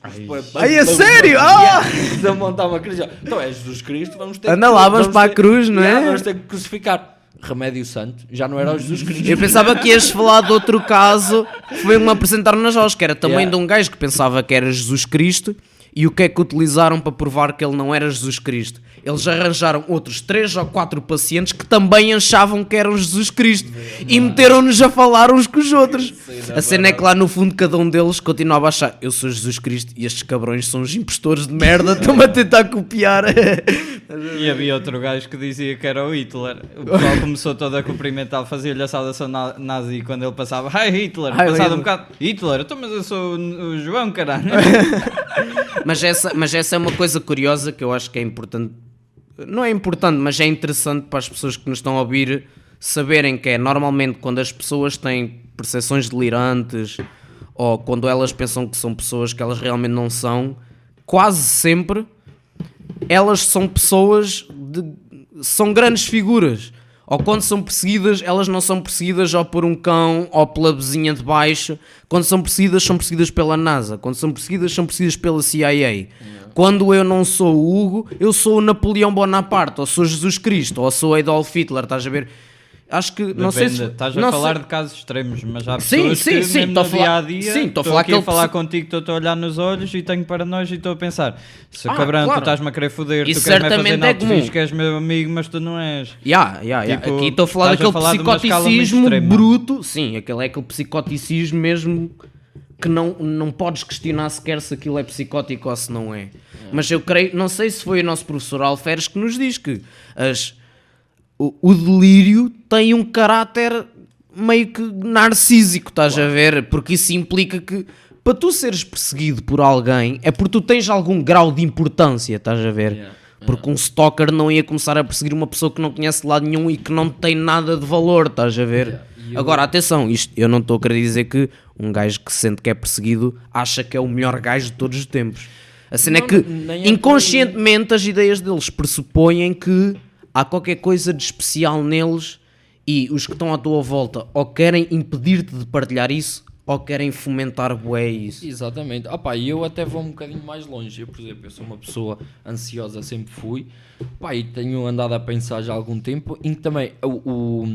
Ai, é sério? Começou a montar uma cruz. Então é Jesus Cristo, vamos ter Anda lá, vamos para a cruz, não é? Vamos ter que crucificar. Remédio Santo, já não era o Jesus Cristo. Eu pensava que ias falar de outro caso que foi-me apresentar nas aulas, que era também de um gajo que pensava que era Jesus Cristo. E o que é que utilizaram para provar que ele não era Jesus Cristo? Eles arranjaram outros 3 ou 4 pacientes que também achavam que eram Jesus Cristo e meteram-nos a falar uns com os outros. A cena é que lá no fundo cada um deles continuava a achar: eu sou Jesus Cristo e estes cabrões são os impostores de merda, estão-me a tentar copiar. E havia outro gajo que dizia que era o Hitler. O pessoal começou todo a cumprimentar, fazia-lhe a saudação nazi quando ele passava: Hi Hitler, passado um bocado: Hitler, então, mas eu sou o João, caralho. Mas essa é uma coisa curiosa que eu acho que é importante. Não é importante, mas é interessante para as pessoas que nos estão a ouvir saberem que é normalmente quando as pessoas têm percepções delirantes ou quando elas pensam que são pessoas que elas realmente não são, quase sempre elas são pessoas são grandes figuras. Ou quando são perseguidas, elas não são perseguidas ou por um cão ou pela vizinha de baixo. Quando são perseguidas pela NASA. Quando são perseguidas pela CIA. Quando eu não sou o Hugo, eu sou o Napoleão Bonaparte, ou sou Jesus Cristo, ou sou Adolf Hitler, estás a ver? Acho que, não sei se... Estás a falar de casos extremos, mas há pessoas que mesmo no dia-a-dia, estou aqui a falar contigo, estou a olhar nos olhos e tenho paranoia e estou a pensar: se cabrão, tu estás-me a querer foder, tu queres-me fazer nada, fiz que és meu amigo, mas tu não és. Tipo, aqui estou a falar daquele psicoticismo bruto, sim, aquele psicoticismo mesmo que não podes questionar sequer se aquilo é psicótico ou se não é. Mas eu creio, não sei se foi o nosso professor Alferes que nos diz que o delírio tem um caráter meio que narcísico, estás a ver? Porque isso implica que para tu seres perseguido por alguém é porque tu tens algum grau de importância, estás a ver? Porque um stalker não ia começar a perseguir uma pessoa que não conhece de lado nenhum e que não tem nada de valor, estás a ver? Agora, atenção, isto, eu não estou a querer dizer que um gajo que sente que é perseguido acha que é o melhor gajo de todos os tempos. A cena é que inconscientemente as ideias deles pressupõem que há qualquer coisa de especial neles e os que estão à tua volta ou querem impedir-te de partilhar isso ou querem fomentar bué isso. Exatamente. E eu até vou um bocadinho mais longe. Eu, por exemplo, eu sou uma pessoa ansiosa, sempre fui. E tenho andado a pensar já há algum tempo em que também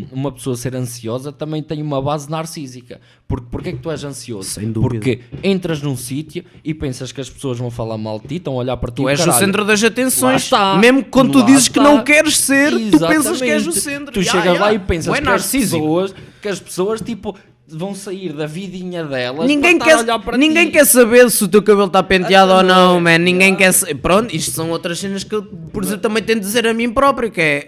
uma pessoa ser ansiosa também tem uma base narcísica. Porquê é que tu és ansioso? Sem dúvida. Porque entras num sítio e pensas que as pessoas vão falar mal de ti, estão a olhar para ti. Tu és o centro das atenções. Mesmo quando tu dizes que não queres ser, tu pensas que és o centro. Tu chegas lá e pensas que as pessoas tipo... vão sair da vidinha delas. Ninguém quer saber se o teu cabelo está penteado ou não, man. Ninguém quer saber. Pronto, isto são outras cenas que eu, por exemplo, também tento dizer a mim próprio, que é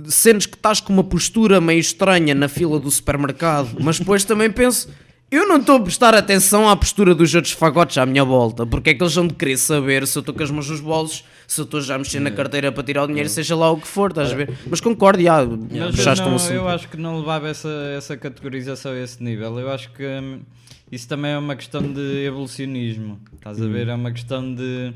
sentes que estás com uma postura meio estranha na fila do supermercado, mas depois também penso: eu não estou a prestar atenção à postura dos outros fagotes à minha volta, porque é que eles vão de querer saber se eu estou com as mãos nos bolsos, se eu estou já a mexer na carteira para tirar o dinheiro, seja lá o que for, estás a ver? Mas concordo, eu acho que não levava essa categorização a esse nível. Eu acho que isso também é uma questão de evolucionismo, estás a ver? É uma questão de...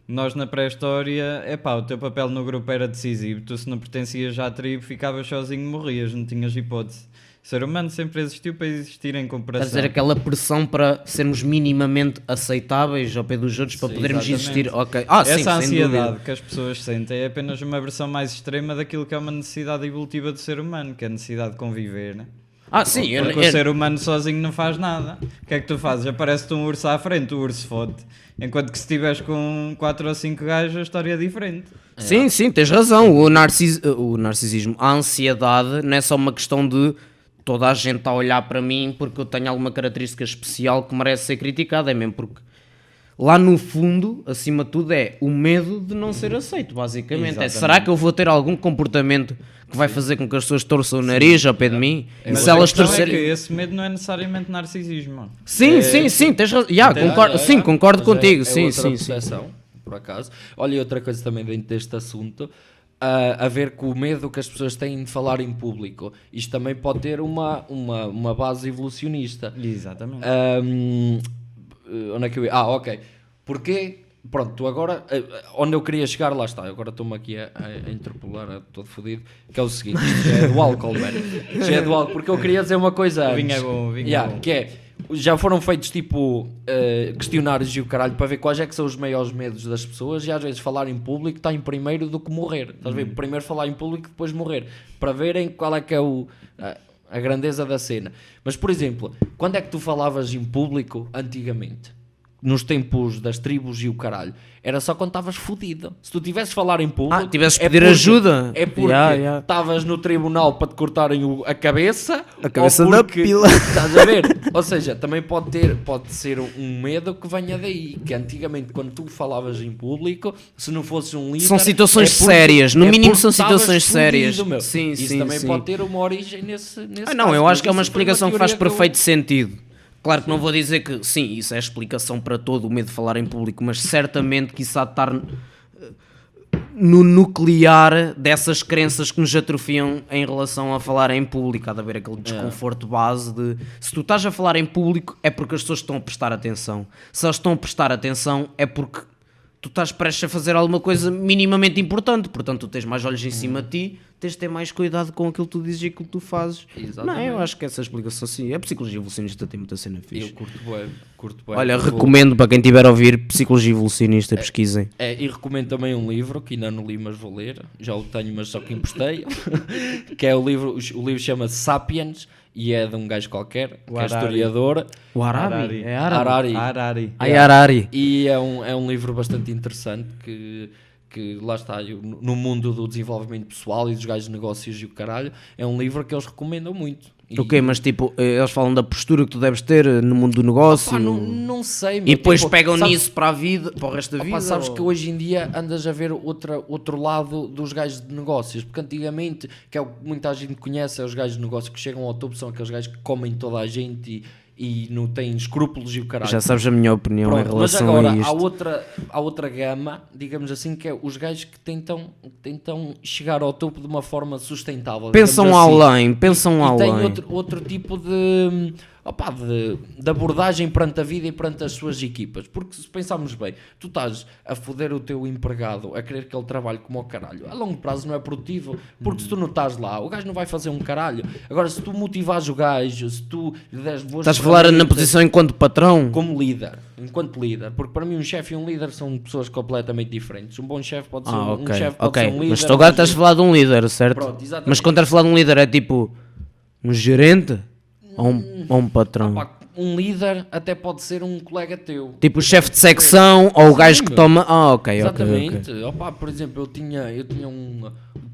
Nós na pré-história, o teu papel no grupo era decisivo, tu se não pertencias à tribo ficavas sozinho, morrias, não tinhas hipótese. O ser humano sempre existiu para existir em cooperação. Estás a dizer aquela pressão para sermos minimamente aceitáveis ao pé dos outros, para podermos existir. Okay. Essa ansiedade que as pessoas sentem é apenas uma versão mais extrema daquilo que é uma necessidade evolutiva do ser humano, que é a necessidade de conviver, né? Porque o ser humano sozinho não faz nada. O que é que tu fazes? Aparece-te um urso à frente, o urso fode. Enquanto que se estiveres com 4 ou 5 gajos, a história é diferente. Sim, tens razão. O narcisismo, a ansiedade não é só uma questão de toda a gente está a olhar para mim porque eu tenho alguma característica especial que merece ser criticada, é mesmo porque lá no fundo, acima de tudo, é o medo de não ser aceito, basicamente. Exatamente. Será que eu vou ter algum comportamento que vai fazer com que as pessoas torçam o nariz ao pé de mim? E Mas se a elas questão torcerem... é que esse medo não é necessariamente narcisismo, mano. Sim, tens razão. Concordo Mas contigo, é sim, outra sim. percepção, por acaso. Olha, e outra coisa também dentro deste assunto, a ver com o medo que as pessoas têm de falar em público. Isto também pode ter uma base evolucionista. Exatamente. Onde é que eu ia? Ok. Porque, pronto, tu agora, onde eu queria chegar, lá está. Agora estou-me aqui a interpolar, todo fodido, que é o seguinte, isto é do álcool, velho. Isto é do álcool, porque eu queria dizer uma coisa antes. Vinho é bom, vinho é bom. Que é, já foram feitos tipo questionários e o caralho para ver quais é que são os maiores medos das pessoas, e às vezes falar em público está em primeiro do que morrer. Estás a ver? Primeiro falar em público, depois morrer, para verem qual é que é a grandeza da cena. Mas, por exemplo, quando é que tu falavas em público antigamente? Nos tempos das tribos e o caralho, era só quando estavas fodido. Se tu tivesses falar em público, tivesses pedir ajuda. é porque estavas no tribunal para te cortarem a cabeça ou da porque... pila. Estás a ver? Ou seja, também pode ser um medo que venha daí, que antigamente quando tu falavas em público, se não fosses um líder, são situações sérias, no mínimo são situações sérias. Sim, isso também pode ter uma origem nesse não, caso, eu acho que é uma isso foi explicação que faz teoria perfeito sentido. Claro que não vou dizer que, sim, isso é a explicação para todo o medo de falar em público, mas certamente que isso há de estar no nuclear dessas crenças que nos atrofiam em relação a falar em público. Há de haver aquele desconforto base de... Se tu estás a falar em público é porque as pessoas estão a prestar atenção. Se elas estão a prestar atenção é porque tu estás prestes a fazer alguma coisa minimamente importante. Portanto, tu tens mais olhos em cima de ti, tens de ter mais cuidado com aquilo que tu dizes e aquilo que tu fazes. Exatamente. Não, eu acho que essa explicação, sim. A psicologia evolucionista tem muita cena fixe. Eu curto bué. Olha, recomendo para quem estiver a ouvir Psicologia Evolucionista, pesquisem. E recomendo também um livro que ainda não li, mas vou ler. Já o tenho, mas só que emprestei. Que é o livro chama-se Sapiens e é de um gajo qualquer, que é historiador. O Harari? É Harari. Harari. E é um livro bastante interessante que lá está, no mundo do desenvolvimento pessoal e dos gajos de negócios e o caralho, é um livro que eles recomendam muito. Ok, mas tipo, eles falam da postura que tu deves ter no mundo do negócio. Não sei, e depois tipo, pegam nisso para a vida, para o resto da vida. Sabes que hoje em dia andas a ver outro lado dos gajos de negócios, porque antigamente, que é o que muita gente conhece, é os gajos de negócios que chegam ao topo, são aqueles gajos que comem toda a gente e não têm escrúpulos e o caralho. Já sabes a minha opinião. Pronto, em relação mas agora a isto. há outra gama, digamos assim, que é os gajos que tentam chegar ao topo de uma forma sustentável. Pensam assim. além. E tem outro tipo de abordagem perante a vida e perante as suas equipas. Porque se pensarmos bem, tu estás a foder o teu empregado, a querer que ele trabalhe como ao caralho, a longo prazo não é produtivo, porque se tu não estás lá, o gajo não vai fazer um caralho. Agora, se tu motivares o gajo, se tu lhe des boas... Estás a falar na posição enquanto patrão? Como líder, enquanto líder. Porque para mim um chefe e um líder são pessoas completamente diferentes. Um bom chefe pode ser um chefe, pode ser um líder. Mas tu agora estás a falar de um líder, certo? Pronto, exatamente. Mas quando estás a falar de um líder é tipo um gerente ou um patrão? Um líder até pode ser um colega teu. Tipo o chefe de secção ou o gajo que toma... ok. Exatamente. Por exemplo,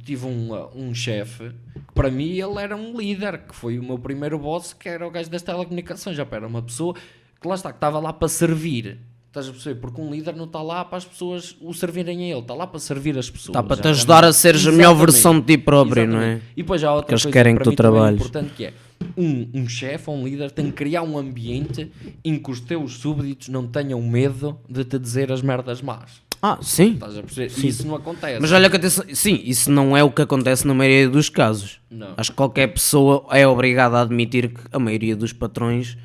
tive um chefe que para mim ele era um líder, que foi o meu primeiro boss, que era o gajo das telecomunicações. Já era uma pessoa que lá está, que estava lá para servir. Estás a perceber? Porque um líder não está lá para as pessoas o servirem a ele, está lá para servir as pessoas. Está para te ajudar a seres a melhor versão de ti próprio, não é? E depois há outra que eles coisa querem que que tu trabalhes. importante, que é um chefe ou um líder tem que criar um ambiente em que os teus súbditos não tenham medo de te dizer as merdas más. Sim. Estás a perceber? Sim. Isso não acontece. Mas olha que sim, isso não é o que acontece na maioria dos casos. Não. Acho que qualquer pessoa é obrigada a admitir que a maioria dos patrões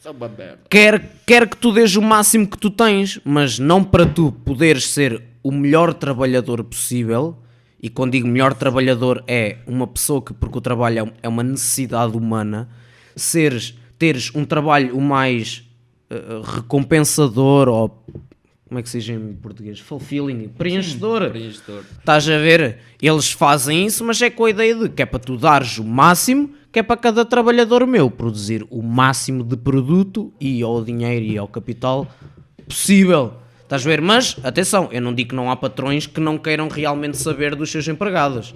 são uma merda. Quer que tu dês o máximo que tu tens, mas não para tu poderes ser o melhor trabalhador possível. E quando digo melhor trabalhador é uma pessoa que, porque o trabalho é uma necessidade humana, teres um trabalho o mais recompensador ou, como é que se diz em português? Fulfilling, preenchedor. Estás a ver? Eles fazem isso, mas é com a ideia de que é para tu dares o máximo, que é para cada trabalhador meu produzir o máximo de produto e ao dinheiro e ao capital possível. Estás a ver? Mas, atenção, eu não digo que não há patrões que não queiram realmente saber dos seus empregados.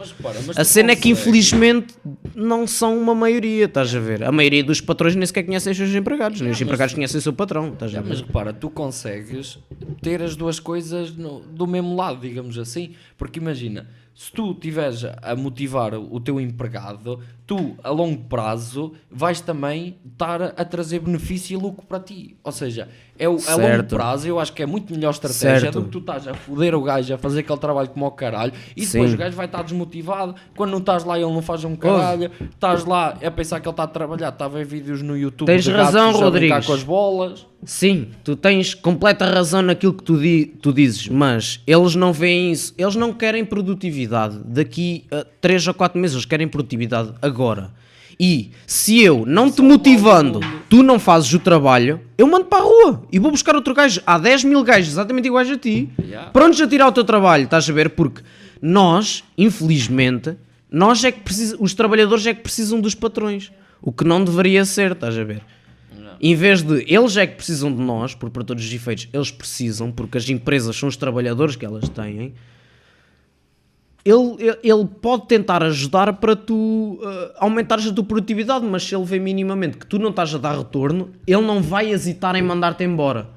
A cena é que, infelizmente, não são uma maioria, estás a ver? A maioria dos patrões nem sequer conhecem os seus empregados, nem os empregados conhecem o seu patrão, estás a ver? Mas repara, tu consegues ter as duas coisas do mesmo lado, digamos assim, porque imagina, se tu estiveres a motivar o teu empregado, tu a longo prazo vais também estar a trazer benefício e lucro para ti. Ou seja, a longo prazo eu acho que é muito melhor estratégia do que tu estás a foder o gajo a fazer aquele trabalho como ao caralho e depois o gajo vai estar desmotivado. Quando não estás lá ele não faz um caralho, estás lá a pensar que ele está a trabalhar, está a ver vídeos no YouTube. Tens razão, Rodrigues. Com as bolas. Sim, tu tens completa razão naquilo que tu dizes, mas eles não veem isso, eles não querem produtividade daqui a 3 ou 4 meses, eles querem produtividade agora. E se eu não te motivando, tu não fazes o trabalho, eu mando para a rua e vou buscar outro gajo. Há 10 mil gajos exatamente iguais a ti, prontos a tirar o teu trabalho, estás a ver? Porque nós, infelizmente, nós é que os trabalhadores é que precisam dos patrões, o que não deveria ser, estás a ver? Em vez de eles é que precisam de nós, para todos os efeitos, eles precisam, porque as empresas são os trabalhadores que elas têm, ele pode tentar ajudar para tu aumentares a tua produtividade, mas se ele vê minimamente que tu não estás a dar retorno, ele não vai hesitar em mandar-te embora.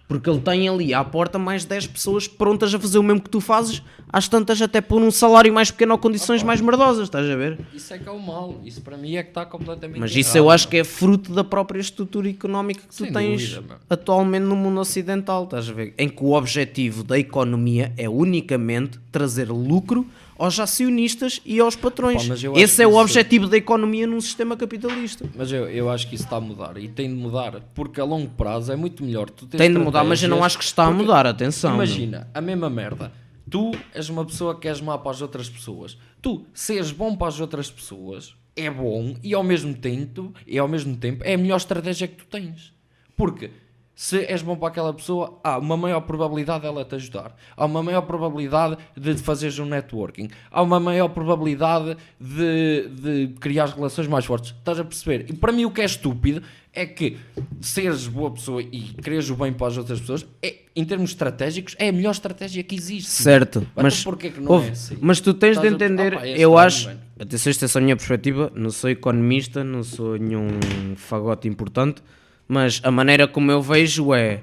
Porque ele tem ali à porta mais 10 pessoas prontas a fazer o mesmo que tu fazes, às tantas até por um salário mais pequeno ou condições mais merdosas, estás a ver? Isso é que é o mal, isso para mim é que está completamente Mas isso eu acho que é fruto da própria estrutura económica que tu tens atualmente no mundo ocidental, estás a ver? Em que o objetivo da economia é unicamente trazer lucro aos acionistas e aos patrões. Esse é o objetivo da economia num sistema capitalista. Mas eu acho que isso está a mudar e tem de mudar, porque a longo prazo é muito melhor. Tem de mudar, mas eu não acho que está a mudar, atenção. Imagina, a mesma merda. Tu és uma pessoa que és má para as outras pessoas. Tu seres bom para as outras pessoas é bom e ao mesmo tempo é a melhor estratégia que tu tens. Porque se és bom para aquela pessoa, há uma maior probabilidade dela te ajudar. Há uma maior probabilidade de fazeres um networking. Há uma maior probabilidade de criar relações mais fortes. Estás a perceber? E para mim o que é estúpido é que seres boa pessoa e quereres o bem para as outras pessoas, em termos estratégicos, é a melhor estratégia que existe. Certo. Mas porquê que não é assim? Mas tu tens de entender, eu acho... Atenção, esta é a minha perspectiva. Não sou economista, não sou nenhum fagote importante. Mas a maneira como eu vejo é...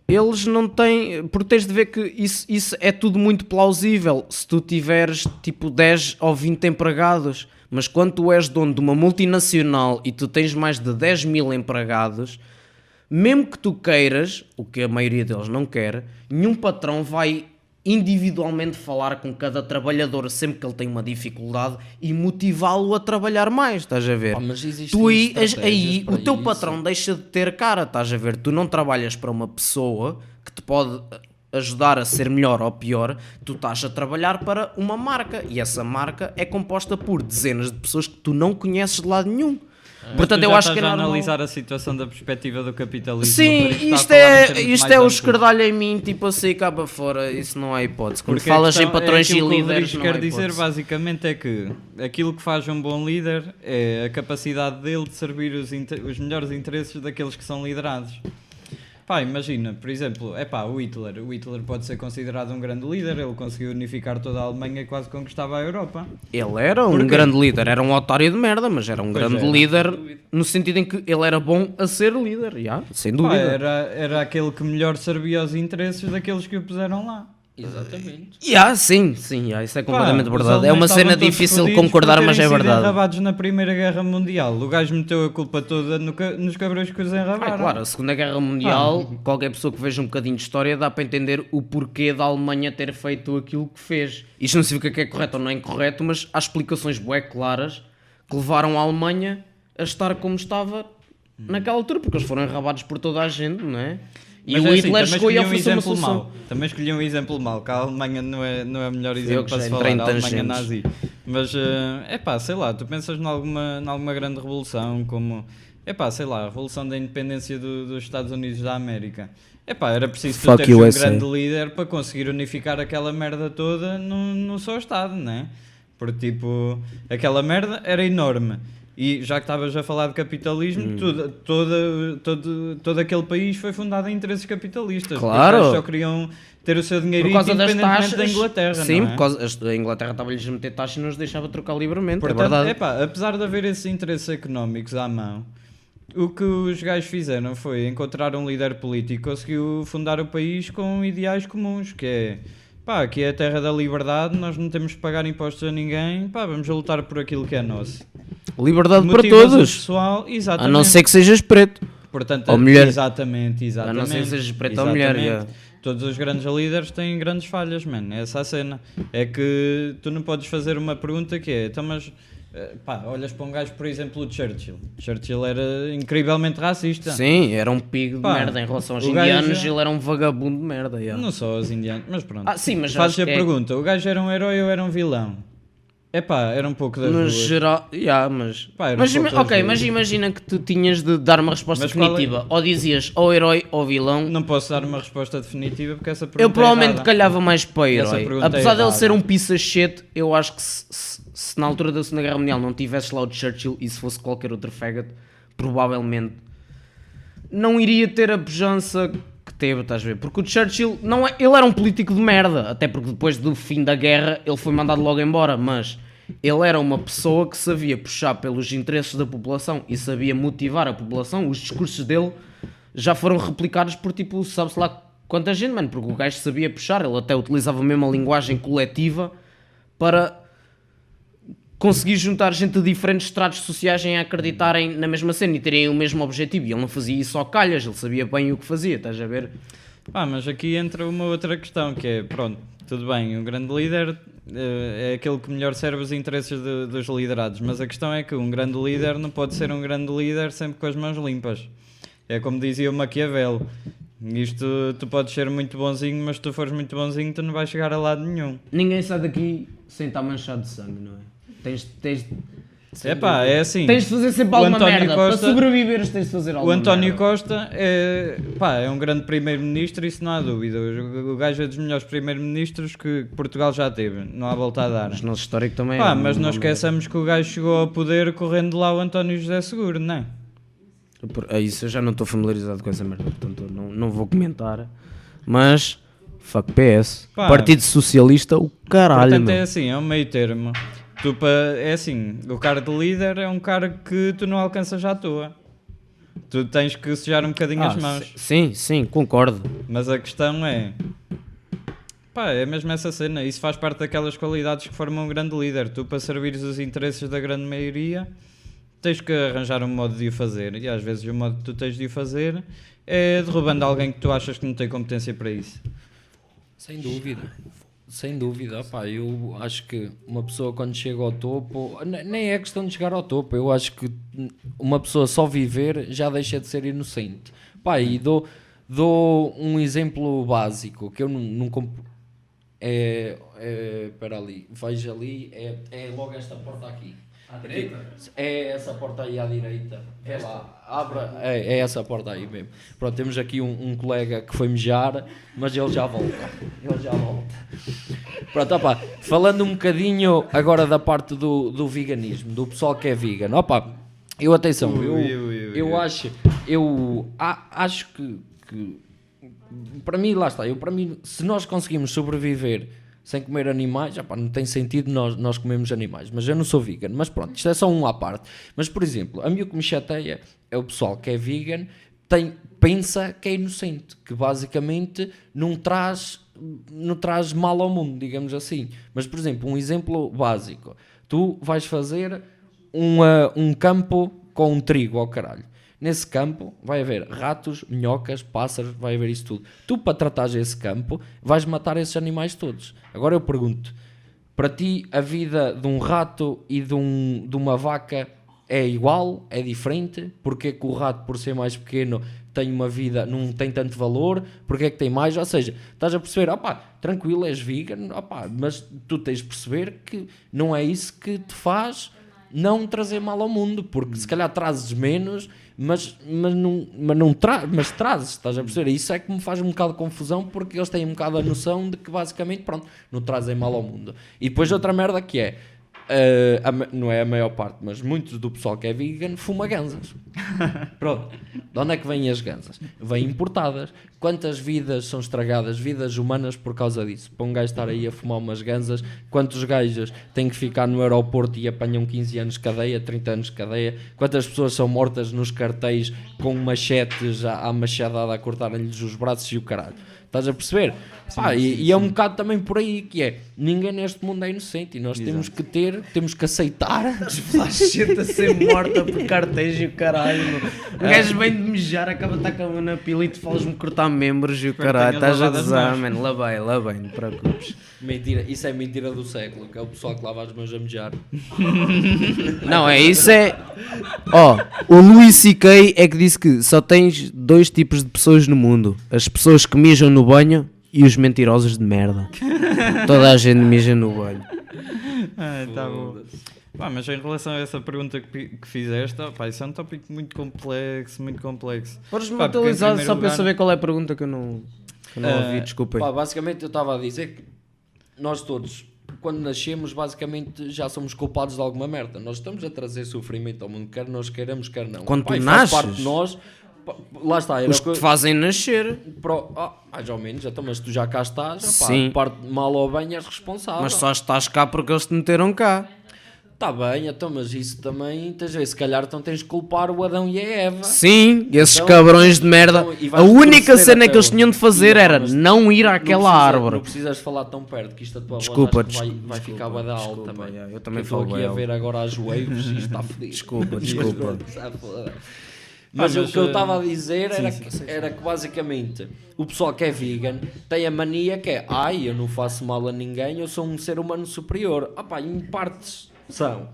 eles não têm... Porque tens de ver que isso é tudo muito plausível. Se tu tiveres tipo 10 ou 20 empregados. Mas quando tu és dono de uma multinacional e tu tens mais de 10 mil empregados, mesmo que tu queiras, o que a maioria deles não quer, nenhum patrão vai individualmente falar com cada trabalhador sempre que ele tem uma dificuldade e motivá-lo a trabalhar mais, estás a ver? Mas tu aí o teu patrão deixa de ter cara, estás a ver? Tu não trabalhas para uma pessoa que te pode ajudar a ser melhor ou pior, tu estás a trabalhar para uma marca e essa marca é composta por dezenas de pessoas que tu não conheces de lado nenhum. Portanto, eu acho que é normal analisar a situação da perspectiva do capitalismo. Sim, isto é o escardalho em mim, tipo assim, cá para fora, isso não há hipótese. Quando falas em patrões e líderes, não há hipótese. Quer dizer basicamente é que aquilo que faz um bom líder é a capacidade dele de servir os melhores interesses daqueles que são liderados. Pá, imagina, por exemplo, o Hitler. O Hitler pode ser considerado um grande líder, ele conseguiu unificar toda a Alemanha e quase conquistava a Europa. Ele era um grande líder, era um otário de merda, mas era um grande líder no sentido em que ele era bom a ser líder, sem dúvida. Pá, era aquele que melhor servia os interesses daqueles que o puseram lá. Exatamente. Sim, isso é completamente verdade. É uma cena difícil de concordar, mas é verdade. Enrabados na Primeira Guerra Mundial, o gajo meteu a culpa toda nos cabrões que os enrabaram. Claro, a Segunda Guerra Mundial, qualquer pessoa que veja um bocadinho de história dá para entender o porquê da Alemanha ter feito aquilo que fez. Isto não significa que é correto ou não é incorreto, mas há explicações bué claras que levaram a Alemanha a estar como estava naquela altura, porque eles foram enrabados por toda a gente, não é? E o Hitler chegou e ofereceu uma solução. Também escolhi um exemplo mau, que a Alemanha não é o melhor exemplo para se falar, a Alemanha nazi. Mas, sei lá, tu pensas em alguma grande revolução, como, a revolução da independência dos Estados Unidos da América. Era preciso tu teres um grande líder para conseguir unificar aquela merda toda num só Estado, não é? Porque, aquela merda era enorme. E já que estavas a falar de capitalismo, todo aquele país foi fundado em interesses capitalistas. Claro. Eles só queriam ter o seu dinheiro Por causa das independentemente taxas da Inglaterra. Sim, não é? por causa a Inglaterra estava-lhes a meter taxas e não os deixava trocar livremente, Portanto, é verdade. epá, apesar de haver esses interesses económicos à mão, o que os gajos fizeram foi encontrar um líder político que conseguiu fundar o país com ideais comuns, que é, pá, aqui é a terra da liberdade, nós não temos que pagar impostos a ninguém, pá, vamos a lutar por aquilo que é nosso. Liberdade para Motivas o todos, pessoal, a exatamente. não ser que sejas preto. Portanto, ou mulher. Exatamente. A não ser que sejas preto ou mulher. Exatamente. Yeah. Todos os grandes líderes têm grandes falhas, mano. É essa a cena. É que tu não podes fazer uma pergunta que é, então, mas pá, olhas para um gajo, por exemplo, o Churchill. Churchill era incrivelmente racista. Sim, era um pigo de Pá, merda em relação aos o gajo- indianos, ele era um vagabundo de merda. Yeah. Não só os indianos, mas pronto. Sim, mas Fazes a acho que pergunta, o gajo era um herói ou era um vilão? É pá, era um pouco das no duas. geral, mas, Pá, era mas, um pouco das duas. mas imagina que tu tinhas de dar uma resposta Mas qual é- definitiva, ou dizias ou herói ou vilão. Não posso dar uma resposta definitiva porque essa pergunta Eu provavelmente é errada. calhava mais para o Essa herói. pergunta é Apesar dele errada. ser um piece of shit, eu acho que se na altura da Segunda Guerra Mundial não tivesse lá o Churchill e se fosse qualquer outro faggot, provavelmente não iria ter a pujança que teve, estás a ver? Porque o Churchill, ele era um político de merda, até porque depois do fim da guerra ele foi mandado logo embora, mas ele era uma pessoa que sabia puxar pelos interesses da população e sabia motivar a população. Os discursos dele já foram replicados por tipo, sabe-se lá quanta gente, mano, porque o gajo sabia puxar, ele até utilizava mesmo a linguagem coletiva para conseguir juntar gente de diferentes estratos sociais em acreditarem na mesma cena e terem o mesmo objetivo. E ele não fazia isso ao calhas, ele sabia bem o que fazia, estás a ver? Mas aqui entra uma outra questão que é, pronto, tudo bem, um grande líder é aquele que melhor serve os interesses dos liderados, mas a questão é que um grande líder não pode ser um grande líder sempre com as mãos limpas. É como dizia o Maquiavel, isto tu podes ser muito bonzinho, mas se tu fores muito bonzinho tu não vais chegar a lado nenhum. Ninguém sai daqui sem estar manchado de sangue, não é? É assim. Tens de fazer sempre O alguma António merda. Costa- Para sobreviveres tens de fazer O alguma António merda. Costa é um grande primeiro-ministro, isso não há dúvida. O gajo é dos melhores primeiros-ministros que Portugal já teve, não há volta a dar. Mas nosso histórico também Mas não esqueçamos que o gajo chegou ao poder correndo lá o António José Seguro, não é? Isso eu já não estou familiarizado com essa merda, portanto não vou comentar. Mas, fuck PS. Pá. Partido Socialista, o caralho, Portanto, meu. é assim, é um meio termo. É assim, o cara de líder é um cara que tu não alcanças à toa. Tu tens que sujar um bocadinho as mãos. Sim, concordo. Mas a questão é mesmo essa cena. Isso faz parte daquelas qualidades que formam um grande líder. Tu, para servires os interesses da grande maioria, tens que arranjar um modo de o fazer. E às vezes o modo que tu tens de o fazer é derrubando alguém que tu achas que não tem competência para isso. Sem dúvida, eu acho que uma pessoa quando chega ao topo, nem é questão de chegar ao topo, eu acho que uma pessoa só viver já deixa de ser inocente. E dou um exemplo básico, que eu não espera ali, veja ali, é logo esta porta aqui. À direita? É essa porta aí à direita. É lá, abra. É essa porta aí mesmo. Pronto, temos aqui um colega que foi mejar, mas ele já volta. Pronto, falando um bocadinho agora da parte do veganismo, do pessoal que é vegan. Eu acho que para mim, lá está, se nós conseguimos sobreviver sem comer animais, não tem sentido nós comermos animais, mas eu não sou vegan, mas pronto, isto é só um à parte. Mas, por exemplo, a mim o que me chateia é o pessoal que é vegan, pensa que é inocente, que basicamente não traz mal ao mundo, digamos assim. Mas, por exemplo, um exemplo básico, tu vais fazer um campo com um trigo ao caralho. Nesse campo vai haver ratos, minhocas, pássaros, vai haver isso tudo. Tu, para tratares esse campo, vais matar esses animais todos. Agora eu pergunto, para ti a vida de um rato e de uma vaca é igual? É diferente? Porque é que o rato, por ser mais pequeno, tem uma vida, não tem tanto valor? Porque é que tem mais? Ou seja, estás a perceber, tranquilo, és vegan, mas tu tens de perceber que não é isso que te faz não trazer mal ao mundo, porque se calhar trazes menos, mas trazes, estás a perceber? Isso é que me faz um bocado de confusão, porque eles têm um bocado a noção de que basicamente, não trazem mal ao mundo. E depois outra merda que é, não é a maior parte, mas muitos do pessoal que é vegan fuma ganzas. Pronto. De onde é que vêm as ganzas? Vêm importadas. Quantas vidas são estragadas, vidas humanas, por causa disso? Para um gajo estar aí a fumar umas ganzas, quantos gajos têm que ficar no aeroporto e apanham 15 anos de cadeia, 30 anos de cadeia? Quantas pessoas são mortas nos cartéis com machetes à machadada a cortarem-lhes os braços e o caralho? Estás a perceber? E é um bocado também por aí que é, ninguém neste mundo é inocente e nós temos que aceitar. A gente a ser morta por cartéis e o caralho. O gajo vem de mijar, acaba de estar com a mão na pila e tu falas-me cortar membros e o caralho. Estás a gozar, mano. Lá bem, não te preocupes. Mentira, isso é mentira do século, que é o pessoal que lava as mãos a mijar. Não, isso é... o Louis C.K. é que disse que só tens 2 tipos de pessoas no mundo. As pessoas que mijam no banho e os mentirosos de merda. Toda a gente mija no banho. Tá bom. Mas em relação a essa pergunta que fizeste, isso é um tópico muito complexo. Podes-me atualizar só para eu saber qual é a pergunta que eu não ouvi, desculpem. Basicamente eu estava a dizer que nós todos, quando nascemos, basicamente já somos culpados de alguma merda. Nós estamos a trazer sofrimento ao mundo, quer nós queiramos, quer não. Quando tu nasces, faz parte de nós, lá está. Os que te fazem nascer. Mais ou menos, então, mas tu já cá estás, Sim. parte mal ou bem és responsável. Mas só estás cá porque eles te meteram cá. Está bem, então, mas isso também, tens a ver, se calhar então tens de culpar o Adão e a Eva. Sim, esses cabrões de merda. A única cena que eles tinham de fazer era não ir àquela árvore. Não precisas falar tão perto, que isto a tua desculpa, voz vai ficar bué da alta também. Eu também estou aqui a alto. ver agora as waves e isto está fedido. Desculpa. Mas o que eu estava a dizer era que basicamente o pessoal que é vegan tem a mania que é eu não faço mal a ninguém, eu sou um ser humano superior. Em partes são.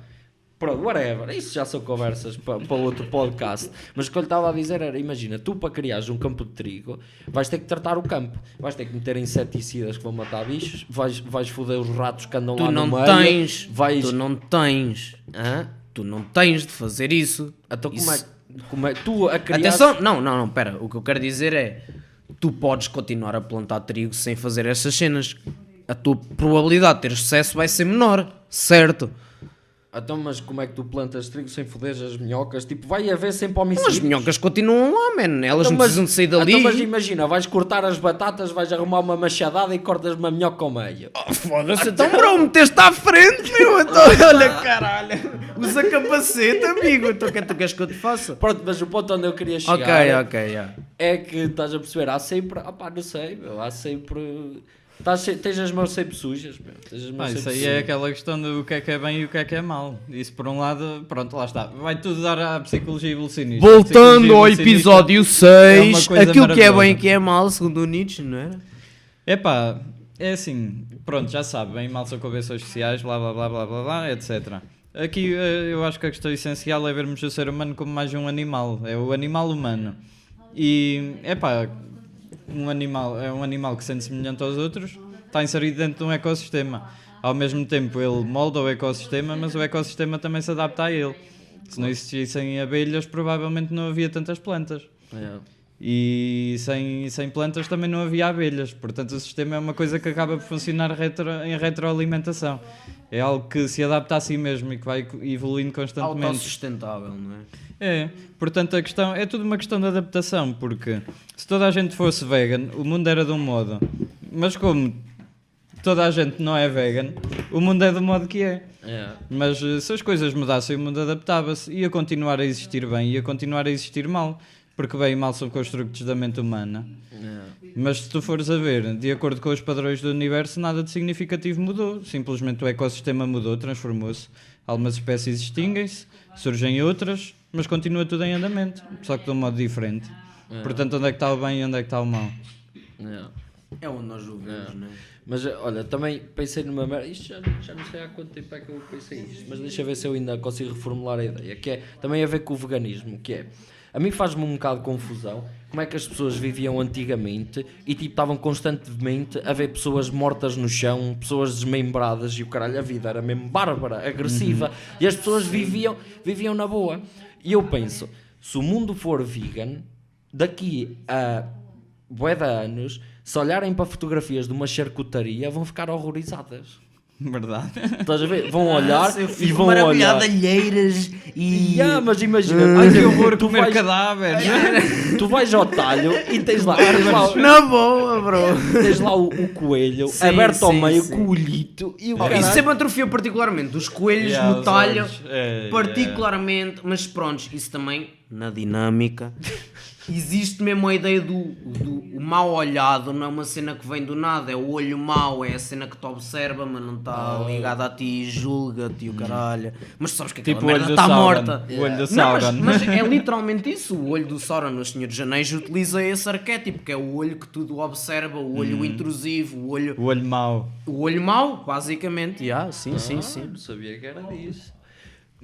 Pronto, whatever. Isso já são conversas para outro podcast. Mas o que eu lhe estava a dizer era, imagina, tu para criares um campo de trigo vais ter que tratar o campo, vais ter que meter inseticidas que vão matar bichos, vais foder os ratos que andam lá no meio. Tu não tens de fazer isso. Então como é tu a criar... Atenção, não, pera, o que eu quero dizer é, tu podes continuar a plantar trigo sem fazer essas cenas, a tua probabilidade de ter sucesso vai ser menor, certo? Então, mas como é que tu plantas trigo sem foder as minhocas? Tipo, vai haver sempre homicídios. As minhocas continuam lá, man, elas não precisam de sair dali. Mas imagina, vais cortar as batatas, vais arrumar uma machadada e cortas uma minhoca ao meio. Foda-se, então bro, meteste à frente, meu, então, olha caralho, usa capacete, amigo, então o que tu queres que eu te faça? Pronto, mas o ponto onde eu queria chegar Ok. É que estás a perceber, há sempre, não sei, há sempre... Tens as mãos sempre sujas, meu. Isso aí é aquela questão do que é bem e o que é mau. Isso por um lado, pronto, lá está. Vai tudo dar à psicologia evolucionista. Voltando ao episódio 6, aquilo que é bem e que é mal, segundo o Nietzsche, não é? É assim, pronto, já sabe, bem e mal são convenções sociais, blá blá blá blá blá blá, etc. Aqui eu acho que a questão essencial é vermos o ser humano como mais um animal, é o animal humano. E, um animal é um animal que sente semelhante aos outros, está inserido dentro de um ecossistema. Ao mesmo tempo ele molda o ecossistema, mas o ecossistema também se adapta a ele. Se não existissem abelhas, provavelmente não havia tantas plantas. E sem plantas também não havia abelhas. Portanto, o sistema é uma coisa que acaba por funcionar em retroalimentação. É algo que se adapta a si mesmo e que vai evoluindo constantemente. Autossustentável, não é? Portanto a questão é tudo uma questão de adaptação, porque se toda a gente fosse vegan, o mundo era de um modo, mas como toda a gente não é vegan, o mundo é do modo que é. Mas se as coisas mudassem, o mundo adaptava-se, ia continuar a existir bem, ia continuar a existir mal, porque bem e mal são construtos da mente humana. Mas se tu fores a ver, de acordo com os padrões do universo, nada de significativo mudou, simplesmente o ecossistema mudou, transformou-se, algumas espécies extinguem-se, surgem outras, mas continua tudo em andamento, só que de um modo diferente. Portanto, onde é que está o bem e onde é que está o mal? É onde nós o vemos, não é? Mas olha, também pensei numa merda, isto já não sei há quanto tempo é que eu pensei isto, mas deixa ver se eu ainda consigo reformular a ideia, que é também a ver com o veganismo, que é, a mim faz-me um bocado de confusão como é que as pessoas viviam antigamente e tipo estavam constantemente a ver pessoas mortas no chão, pessoas desmembradas e o caralho, a vida era mesmo bárbara, agressiva, e as pessoas viviam na boa. E eu penso, se o mundo for vegan, daqui a bué de anos, se olharem para fotografias de uma charcutaria, vão ficar horrorizadas. Verdade. Estás a ver? Vão olhar Eu e fico vão maravilhado, olhar. alheiras e... Mas imagina, ai, Eu vou tu comer vais, cadáveres. tu vais ao talho e tens lá, Na boa, bro. tens lá o coelho Sim, aberto ao sim, meio sim. com o olhito e o Isso caralho. sempre atrofia particularmente os coelhos Yeah, no os talho, olhos. particularmente, mas pronto, isso também na dinâmica. Existe mesmo a ideia do mal olhado, não é uma cena que vem do nada, é o olho mau, é a cena que te observa, mas não está ligada a ti, julga-te e o caralho. Mas tu sabes que aquela Tipo o olho merda do está Sauron. morta. O olho do Não, Sauron. mas é literalmente isso, o olho do Sauron no Senhor dos Anéis utiliza esse arquétipo, que é o olho que tudo observa, o olho intrusivo, O olho mau. o olho mau, basicamente. Sim. Não sabia que era disso.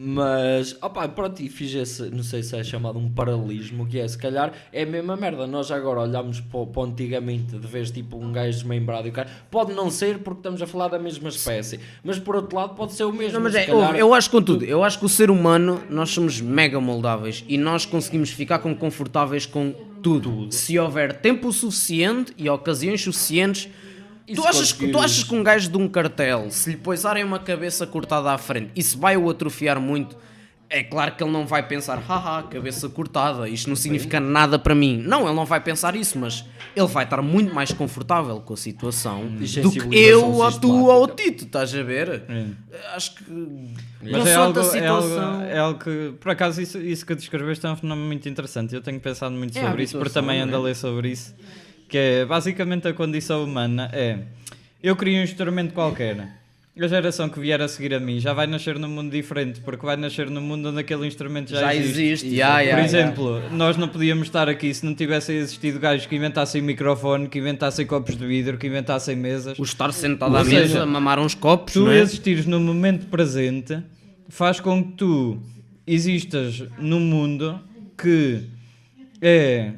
Mas, opá, pronto, e fiz esse, não sei se é chamado um paralelismo, que é, se calhar, é a mesma merda. Nós agora olhamos para o antigamente, de vez tipo um gajo desmembrado e o cara, pode não ser porque estamos a falar da mesma espécie, mas por outro lado pode ser o mesmo. Não, mas se calhar, eu acho contudo, eu acho que o ser humano, nós somos mega moldáveis e nós conseguimos ficar confortáveis com tudo. Se houver tempo suficiente e ocasiões suficientes. E Tu se achas conseguires- que um gajo de um cartel, se lhe poisarem uma cabeça cortada à frente, isso vai o atrofiar muito? É claro que ele não vai pensar, haha, cabeça cortada, isto não significa nada para mim. Não, ele não vai pensar isso, mas ele vai estar muito mais confortável com a situação do que Sensibilização eu ou tu sistemática. ou o Tito, estás a ver? Acho que... Mas é consoante algo, a situação... é algo que, por acaso, isso que descreveste é um fenómeno muito interessante. Eu tenho pensado muito É sobre isso, porque habituação, também ando a né? ler sobre isso. Que é, basicamente, a condição humana é... Eu crio um instrumento qualquer. A geração que vier a seguir a mim já vai nascer num mundo diferente, porque vai nascer num mundo onde aquele instrumento já existe. Por exemplo, nós não podíamos estar aqui se não tivessem existido gajos que inventassem microfone, que inventassem copos de vidro, que inventassem mesas. O estar sentado Ou à seja, mesa a mamar uns copos, Tu não é? existires no momento presente faz com que tu existas num mundo que é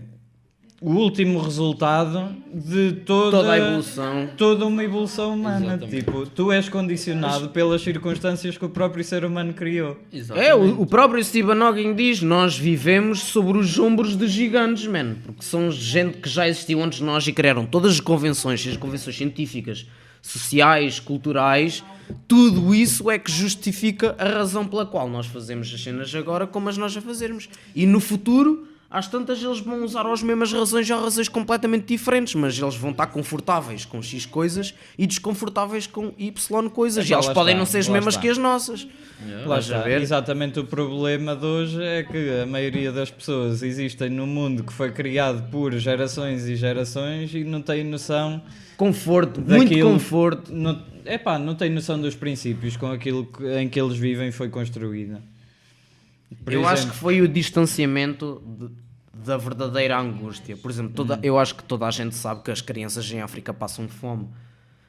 o último resultado de Toda a evolução. toda uma evolução humana. Exatamente. Tipo, tu és condicionado pelas circunstâncias que o próprio ser humano criou. É, o próprio Stephen Hawking diz, nós vivemos sobre os ombros de gigantes, man, porque são gente que já existiu antes de nós e criaram todas as convenções científicas, sociais, culturais, tudo isso é que justifica a razão pela qual nós fazemos as cenas agora como as nós a fazermos. E no futuro, às tantas eles vão usar as mesmas razões ou razões completamente diferentes, mas eles vão estar confortáveis com X coisas e desconfortáveis com Y coisas. E Epá, eles lá podem está, não ser as lá mesmas está. que as nossas. Lá Estás a está. ver? Exatamente o problema de hoje é que a maioria das pessoas existem num mundo que foi criado por gerações e gerações e não têm noção Conforto, muito daquilo- conforto. não tem noção dos princípios com aquilo em que eles vivem foi construída. Por Eu acho exemplo, que foi o distanciamento da verdadeira angústia. Por exemplo, eu acho que toda a gente sabe que as crianças em África passam fome,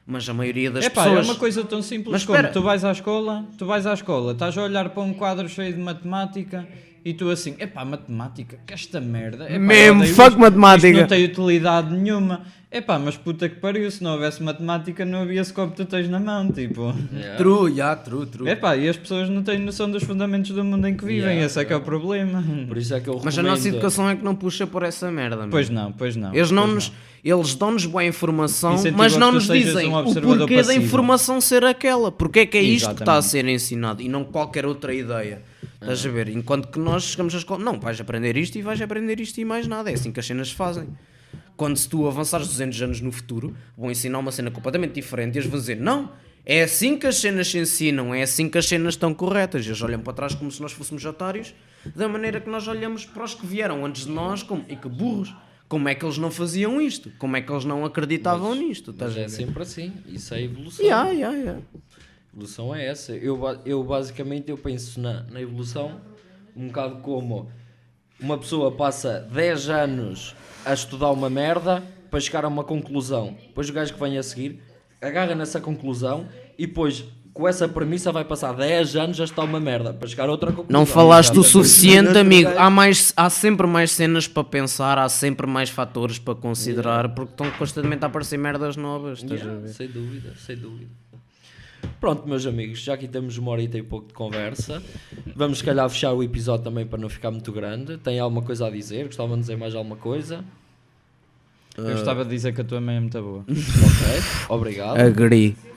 mas a maioria das epá, pessoas... é uma coisa tão simples Mas como espera. tu vais à escola, estás a olhar para um quadro cheio de matemática e tu assim, epá, matemática, que esta merda, epá, Mesmo, eu odeio fuck isto, matemática. isto não tem utilidade nenhuma. Epá, mas puta que pariu, se não houvesse matemática não havia esse copo que tu tens na mão, tipo. True. Epá, e as pessoas não têm noção dos fundamentos do mundo em que vivem, esse é que é o problema. Por isso é que eu Mas a recomendo- nossa educação é que não puxa por essa merda. meu. Pois não. Eles, não pois nos, eles dão-nos boa informação, Incentivam mas não que tu nos sejas dizem um o observador porquê da passivo. informação ser aquela. Porque é que é isto que está a Exatamente. ser ensinado e não qualquer outra ideia. Estás a ver? Enquanto que nós chegamos à escola, não, vais aprender isto e mais nada. É assim que as cenas se fazem. Quando se tu avançares 200 anos no futuro, vão ensinar uma cena completamente diferente e eles vão dizer, não, é assim que as cenas se ensinam, é assim que as cenas estão corretas. Eles olham para trás como se nós fôssemos otários, da maneira que nós olhamos para os que vieram antes de nós, e que burros. Como é que eles não faziam isto? Como é que eles não acreditavam nisto? Estás Mas a é ver? sempre assim, isso é evolução. Yeah. Evolução é essa. Eu basicamente eu penso na evolução um bocado como uma pessoa passa 10 anos a estudar uma merda para chegar a uma conclusão. Depois o gajo que vem a seguir agarra nessa conclusão e depois com essa premissa vai passar 10 anos a estudar uma merda para chegar a outra conclusão. Não falaste o Exatamente. suficiente, amigo. Gajo- Há sempre mais cenas para pensar, há sempre mais fatores para considerar, porque estão constantemente a aparecer merdas novas. Estás a ver? Sem dúvida, sem dúvida. Pronto, meus amigos, já aqui temos uma horita e pouco de conversa. Vamos, se calhar, fechar o episódio também para não ficar muito grande. Tem alguma coisa a dizer? Gostavam de dizer mais alguma coisa? Eu gostava de dizer que a tua mãe é muito boa. Ok, obrigado.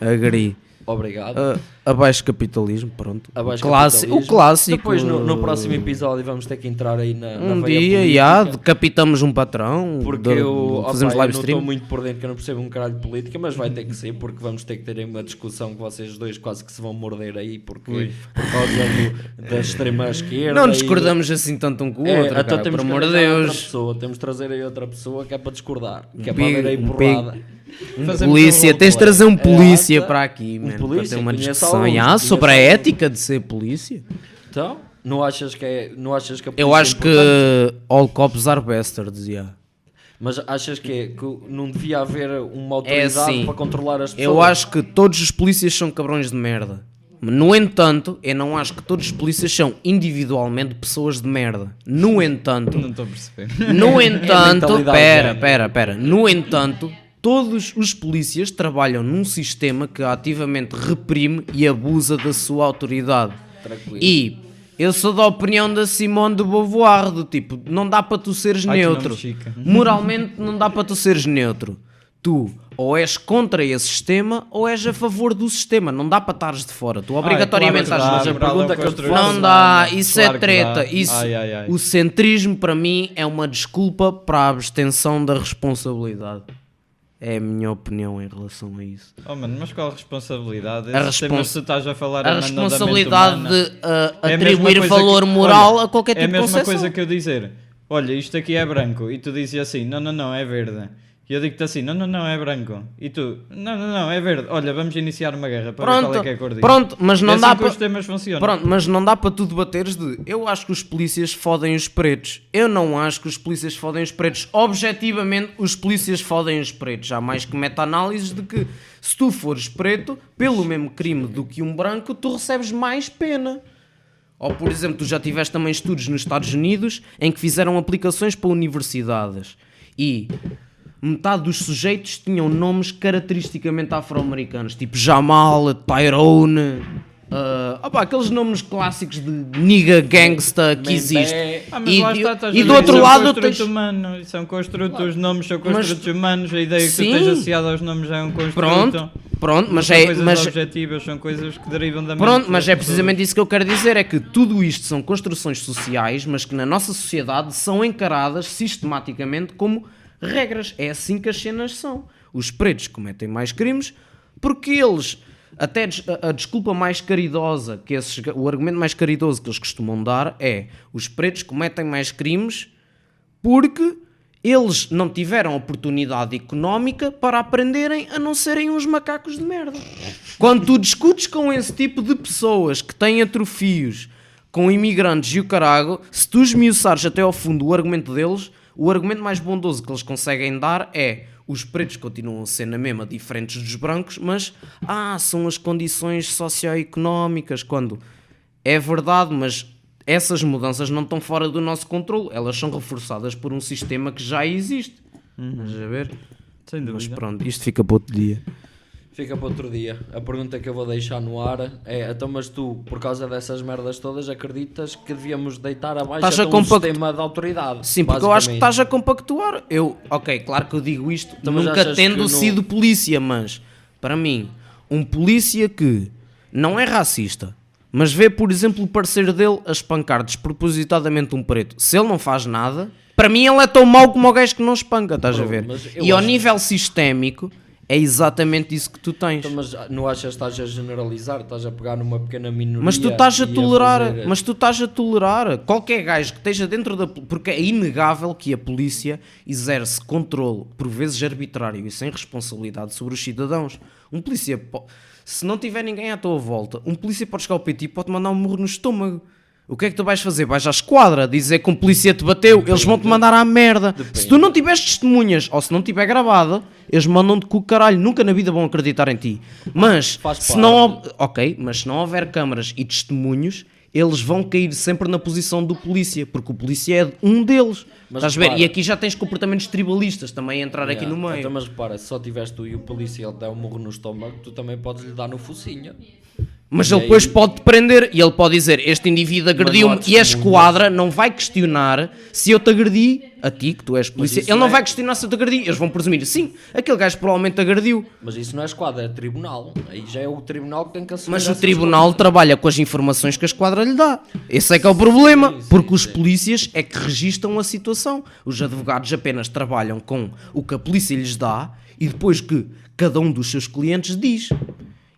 Agree. Obrigado. Abaixo capitalismo, pronto. Abaixo O capitalismo. clássico. Depois no próximo episódio vamos ter que entrar aí na Um veia dia, política, decapitamos um patrão, porque eu fazemos não live estou stream. muito por dentro, que eu não percebo um caralho de política, mas vai ter que ser, porque vamos ter que ter aí uma discussão que vocês dois quase que se vão morder aí, porque por causa da extrema esquerda. Não discordamos assim tanto um com o outro, então cara, temos por que amor de arranjar outra Deus. pessoa, temos de trazer aí outra pessoa que é para discordar, que é Um para haver aí pig- um porrada. Fazemos Polícia, um tens de roleplay. trazer um polícia essa, para aqui, mano, para polícia, ter uma conheço discussão alguns, sobre a conheço ética de ser polícia. Então, não achas que a polícia Eu acho é importante? que all cops are bastards, yeah. Mas achas que não devia haver uma autoridade assim, para controlar as pessoas? Eu acho que todos os polícias são cabrões de merda. No entanto, eu não acho que todos os polícias são individualmente pessoas de merda. No entanto, Não estou a perceber. no entanto, mentalidade pera. No entanto, todos os polícias trabalham num sistema que ativamente reprime e abusa da sua autoridade. Tranquilo. E eu sou da opinião da Simone de Beauvoir, do tipo, não dá para tu seres Ai, que neutro. nome chique. Moralmente não dá para tu seres neutro. Tu ou és contra esse sistema ou és a favor do sistema. Não dá para estares de fora. Tu obrigatoriamente claro estás que dá, na mas a moral pergunta que eu te construída. faço- não dá, isso Claro é que treta. dá. Isso, Ai. O centrismo para mim é uma desculpa para a abstenção da responsabilidade. É a minha opinião em relação a isso. Oh, mano, mas qual a responsabilidade? A Esses temas que tu estás a falar A é da mente responsabilidade humana. de É a mesma atribuir coisa valor que- moral olha, a qualquer tipo É de a mesma concessão. coisa que eu dizer, olha, isto aqui é branco, e tu dizes assim, não, é verde. E eu digo-te assim, não, é branco. E tu, não, é verde. Olha, vamos iniciar uma guerra para ver qual é que é a cor disto. Pronto, mas não É assim dá que para... os temas funcionam. Pronto, mas não dá para tu debateres de eu acho que os polícias fodem os pretos. Eu não acho que os polícias fodem os pretos. Objetivamente, os polícias fodem os pretos. Há mais que meta-análises de que se tu fores preto, pelo mesmo crime do que um branco, tu recebes mais pena. Ou, por exemplo, tu já tiveste também estudos nos Estados Unidos em que fizeram aplicações para universidades e metade dos sujeitos tinham nomes caracteristicamente afro-americanos, tipo Jamal, Tyrone, aqueles nomes clássicos de nigga gangsta que Mandé. existem. Mas lá está, estás E a do ver, outro isso lado é um construto tens... humano, são construtos, os nomes são construtos humanos, a ideia que Sim. tu tens associada aos nomes é um construto. Pronto, mas são é... coisas Mas... objetivas, são coisas que derivam da mente. Pronto, mas das é pessoas. precisamente isso que eu quero dizer, é que tudo isto são construções sociais, mas que na nossa sociedade são encaradas sistematicamente como regras. É assim que as cenas são. Os pretos cometem mais crimes porque eles, até a desculpa mais caridosa, o argumento mais caridoso que eles costumam dar é os pretos cometem mais crimes porque eles não tiveram oportunidade económica para aprenderem a não serem uns macacos de merda. Quando tu discutes com esse tipo de pessoas que têm atrofios, com imigrantes e o carago, se tu esmiuçares até ao fundo o argumento deles, o argumento mais bondoso que eles conseguem dar é os pretos continuam a ser na mesma diferentes dos brancos, mas são as condições socioeconómicas, quando é verdade, mas essas mudanças não estão fora do nosso controle, elas são reforçadas por um sistema que já existe. Estás a ver? Sem dúvida. Mas pronto, isto fica para outro dia. Fica para outro dia. A pergunta que eu vou deixar no ar é: então, mas tu, por causa dessas merdas todas, acreditas que devíamos deitar abaixo Estás a então, um compacto- sistema de autoridade? Sim, porque eu acho que basicamente? estás a compactuar. Ok, claro que eu digo isto, Então, mas nunca achas tendo que não- sido polícia, mas para mim, um polícia que não é racista, mas vê, por exemplo, o parceiro dele a espancar despropositadamente um preto, se ele não faz nada, para mim ele é tão mau como o gajo que não espanca, estás a Bro, ver? mas eu E ao acho- nível sistémico, é exatamente isso que tu tens. Então, mas não achas que estás a generalizar? Estás a pegar numa pequena minoria? Mas tu estás a e tolerar, fazer- mas tu estás a tolerar qualquer gajo que esteja dentro da... Porque é inegável que a polícia exerce controle, por vezes arbitrário e sem responsabilidade sobre os cidadãos. Um polícia, se não tiver ninguém à tua volta, um polícia pode chegar ao pé de ti e pode mandar um murro no estômago. O que é que tu vais fazer? Vais à esquadra dizer que um polícia te bateu, eles vão-te mandar à merda. Se tu não tiveres testemunhas, ou se não tiver gravado, eles mandam-te com o caralho, nunca na vida vão acreditar em ti. Mas, Faz se parte. não... Ok, mas se não houver câmaras e testemunhos, eles vão cair sempre na posição do polícia, porque o polícia é um deles. Mas Estás a ver? repara- E aqui já tens comportamentos tribalistas também a entrar aqui no meio. Então, mas repara, se só tiveste tu e o polícia ele der um murro no estômago, tu também podes lhe dar no focinho. Mas E ele aí- depois pode-te prender e ele pode dizer, este indivíduo agrediu-me, há e a esquadra não vai questionar se eu te agredi, a ti, que tu és polícia, isso ele não é- vai questionar se eu te agredi, eles vão presumir, sim, aquele gajo provavelmente agrediu, Mas isso não é esquadra, é tribunal. Aí já é o tribunal que tem que assumir mas o essas tribunal trabalha com as informações que a esquadra lhe dá. Esse é que é o problema, porque os polícias é que registam a situação. Os advogados apenas trabalham com o que a polícia lhes dá e depois que cada um dos seus clientes diz.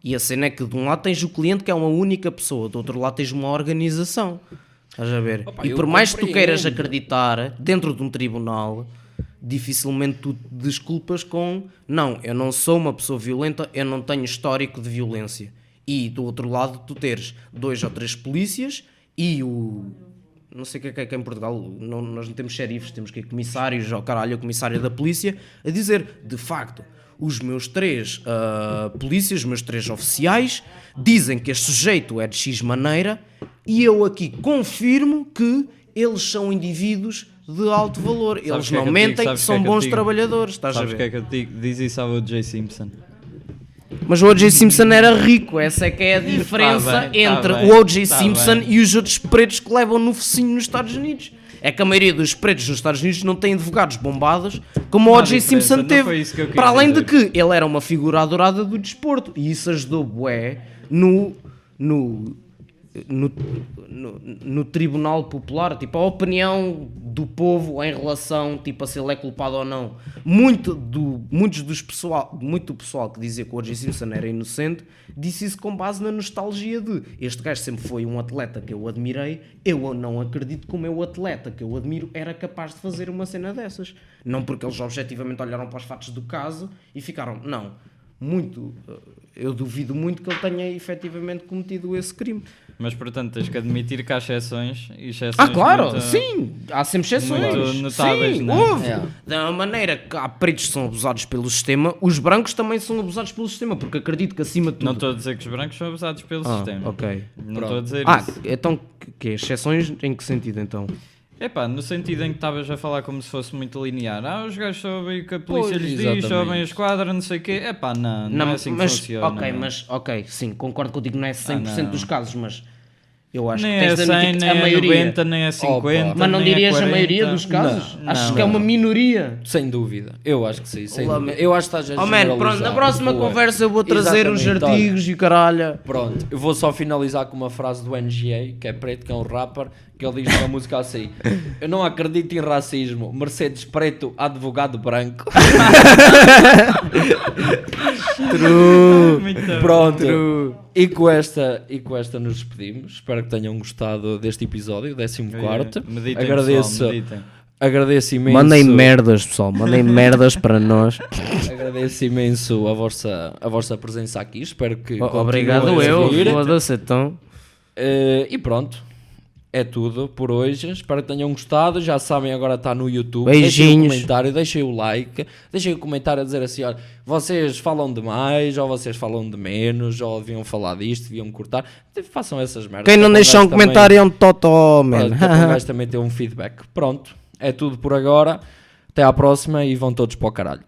E a cena é que de um lado tens o cliente que é uma única pessoa, do outro lado tens uma organização. Estás a ver? Opa, E eu por mais que tu queiras compreendo. acreditar dentro de um tribunal, dificilmente tu te desculpas com não, eu não sou uma pessoa violenta, eu não tenho histórico de violência. E do outro lado tu teres 2 ou 3 polícias e o... Não sei o que é que é em Portugal, nós não temos xerifes, temos que ir comissários, ou caralho, o comissário da polícia, a dizer, de facto, os meus 3 polícias, os meus 3 oficiais, dizem que este sujeito é de X maneira e eu aqui confirmo que eles são indivíduos de alto valor. Eles Sabes o que é não que eu te digo? mentem, Sabes o que são é que eu bons te digo? trabalhadores, estás a Sabes o que é ver? que eu te digo? Diz isso ao O.J. Simpson. Mas o O.J. Simpson era rico, essa é que é a diferença Tá bem, entre tá o O.J. bem, tá Simpson bem. e os outros pretos que levam no focinho nos Estados Unidos. É que a maioria dos pretos nos Estados Unidos não tem advogados bombados como o Não há O.J. diferença, Simpson não teve. foi isso que eu quis Para além de dizer. que ele era uma figura adorada do desporto e isso ajudou bué no Tribunal Popular, tipo, a opinião do povo em relação, tipo, a se ele é culpado ou não. Muito do pessoal que dizia que o O.J. Simpson era inocente, disse isso com base na nostalgia de este gajo sempre foi um atleta que eu admirei, eu não acredito que o meu atleta que eu admiro era capaz de fazer uma cena dessas. Não porque eles objetivamente olharam para os fatos do caso e ficaram, não, eu duvido muito que ele tenha efetivamente cometido esse crime. Mas portanto tens que admitir que há exceções e exceções Claro, muito- sim, há sempre exceções. muito notáveis, sim, não é? houve. É. Da maneira que há pretos que são abusados pelo sistema, os brancos também são abusados pelo sistema, porque acredito que acima de tudo... Não estou a dizer que os brancos são abusados pelo sistema. ok. Não estou a dizer isso. Então, que exceções em que sentido então? Epá, no sentido em que estavas a falar como se fosse muito linear. Os gajos sabem o que a polícia Pois, lhes diz, exatamente. sabem a esquadra, não sei o quê. Epá, não é assim que mas, funciona. ok, sim, concordo contigo, não é 100% não. dos casos, mas eu acho Nem que é tens de 100, admitir que nem a é maioria... 90, nem é 50. Mas não nem dirias é a 40. maioria dos casos? Não, Achas não. que é uma minoria? Sem dúvida, eu acho que sim. Sem Olá, dúvida. man. Eu acho que estás a Oh man, pronto, na generalizar. próxima Boa. conversa eu vou trazer uns Exatamente, olha. artigos e o caralho. Pronto, eu vou só finalizar com uma frase do NGA, que é preto, que é um rapper, que ele diz numa música assim: eu não acredito em racismo, Mercedes preto, advogado branco. Muito bom. Pronto, e com esta nos despedimos. Espero que tenham gostado deste episódio, 14º. Meditem, Agradeço, pessoal, meditem. agradeço imenso. Mandem merdas, pessoal, mandem merdas para nós. Agradeço imenso a vossa presença aqui. Espero que Obrigado continuem a eu, seguir. foda-se então. E pronto, é tudo por hoje. Espero que tenham gostado. Já sabem, agora está no YouTube. Beijinhos. Deixem o comentário, deixem o like, deixem o comentário a dizer assim: olha, vocês falam de mais, ou vocês falam de menos, ou deviam falar disto, deviam cortar. Façam essas merdas. Quem não Que é para deixar um gajo também- comentário é um totó, man. Pronto, que é para o gajo também ter um feedback. Pronto, é tudo por agora. Até à próxima e vão todos para o caralho.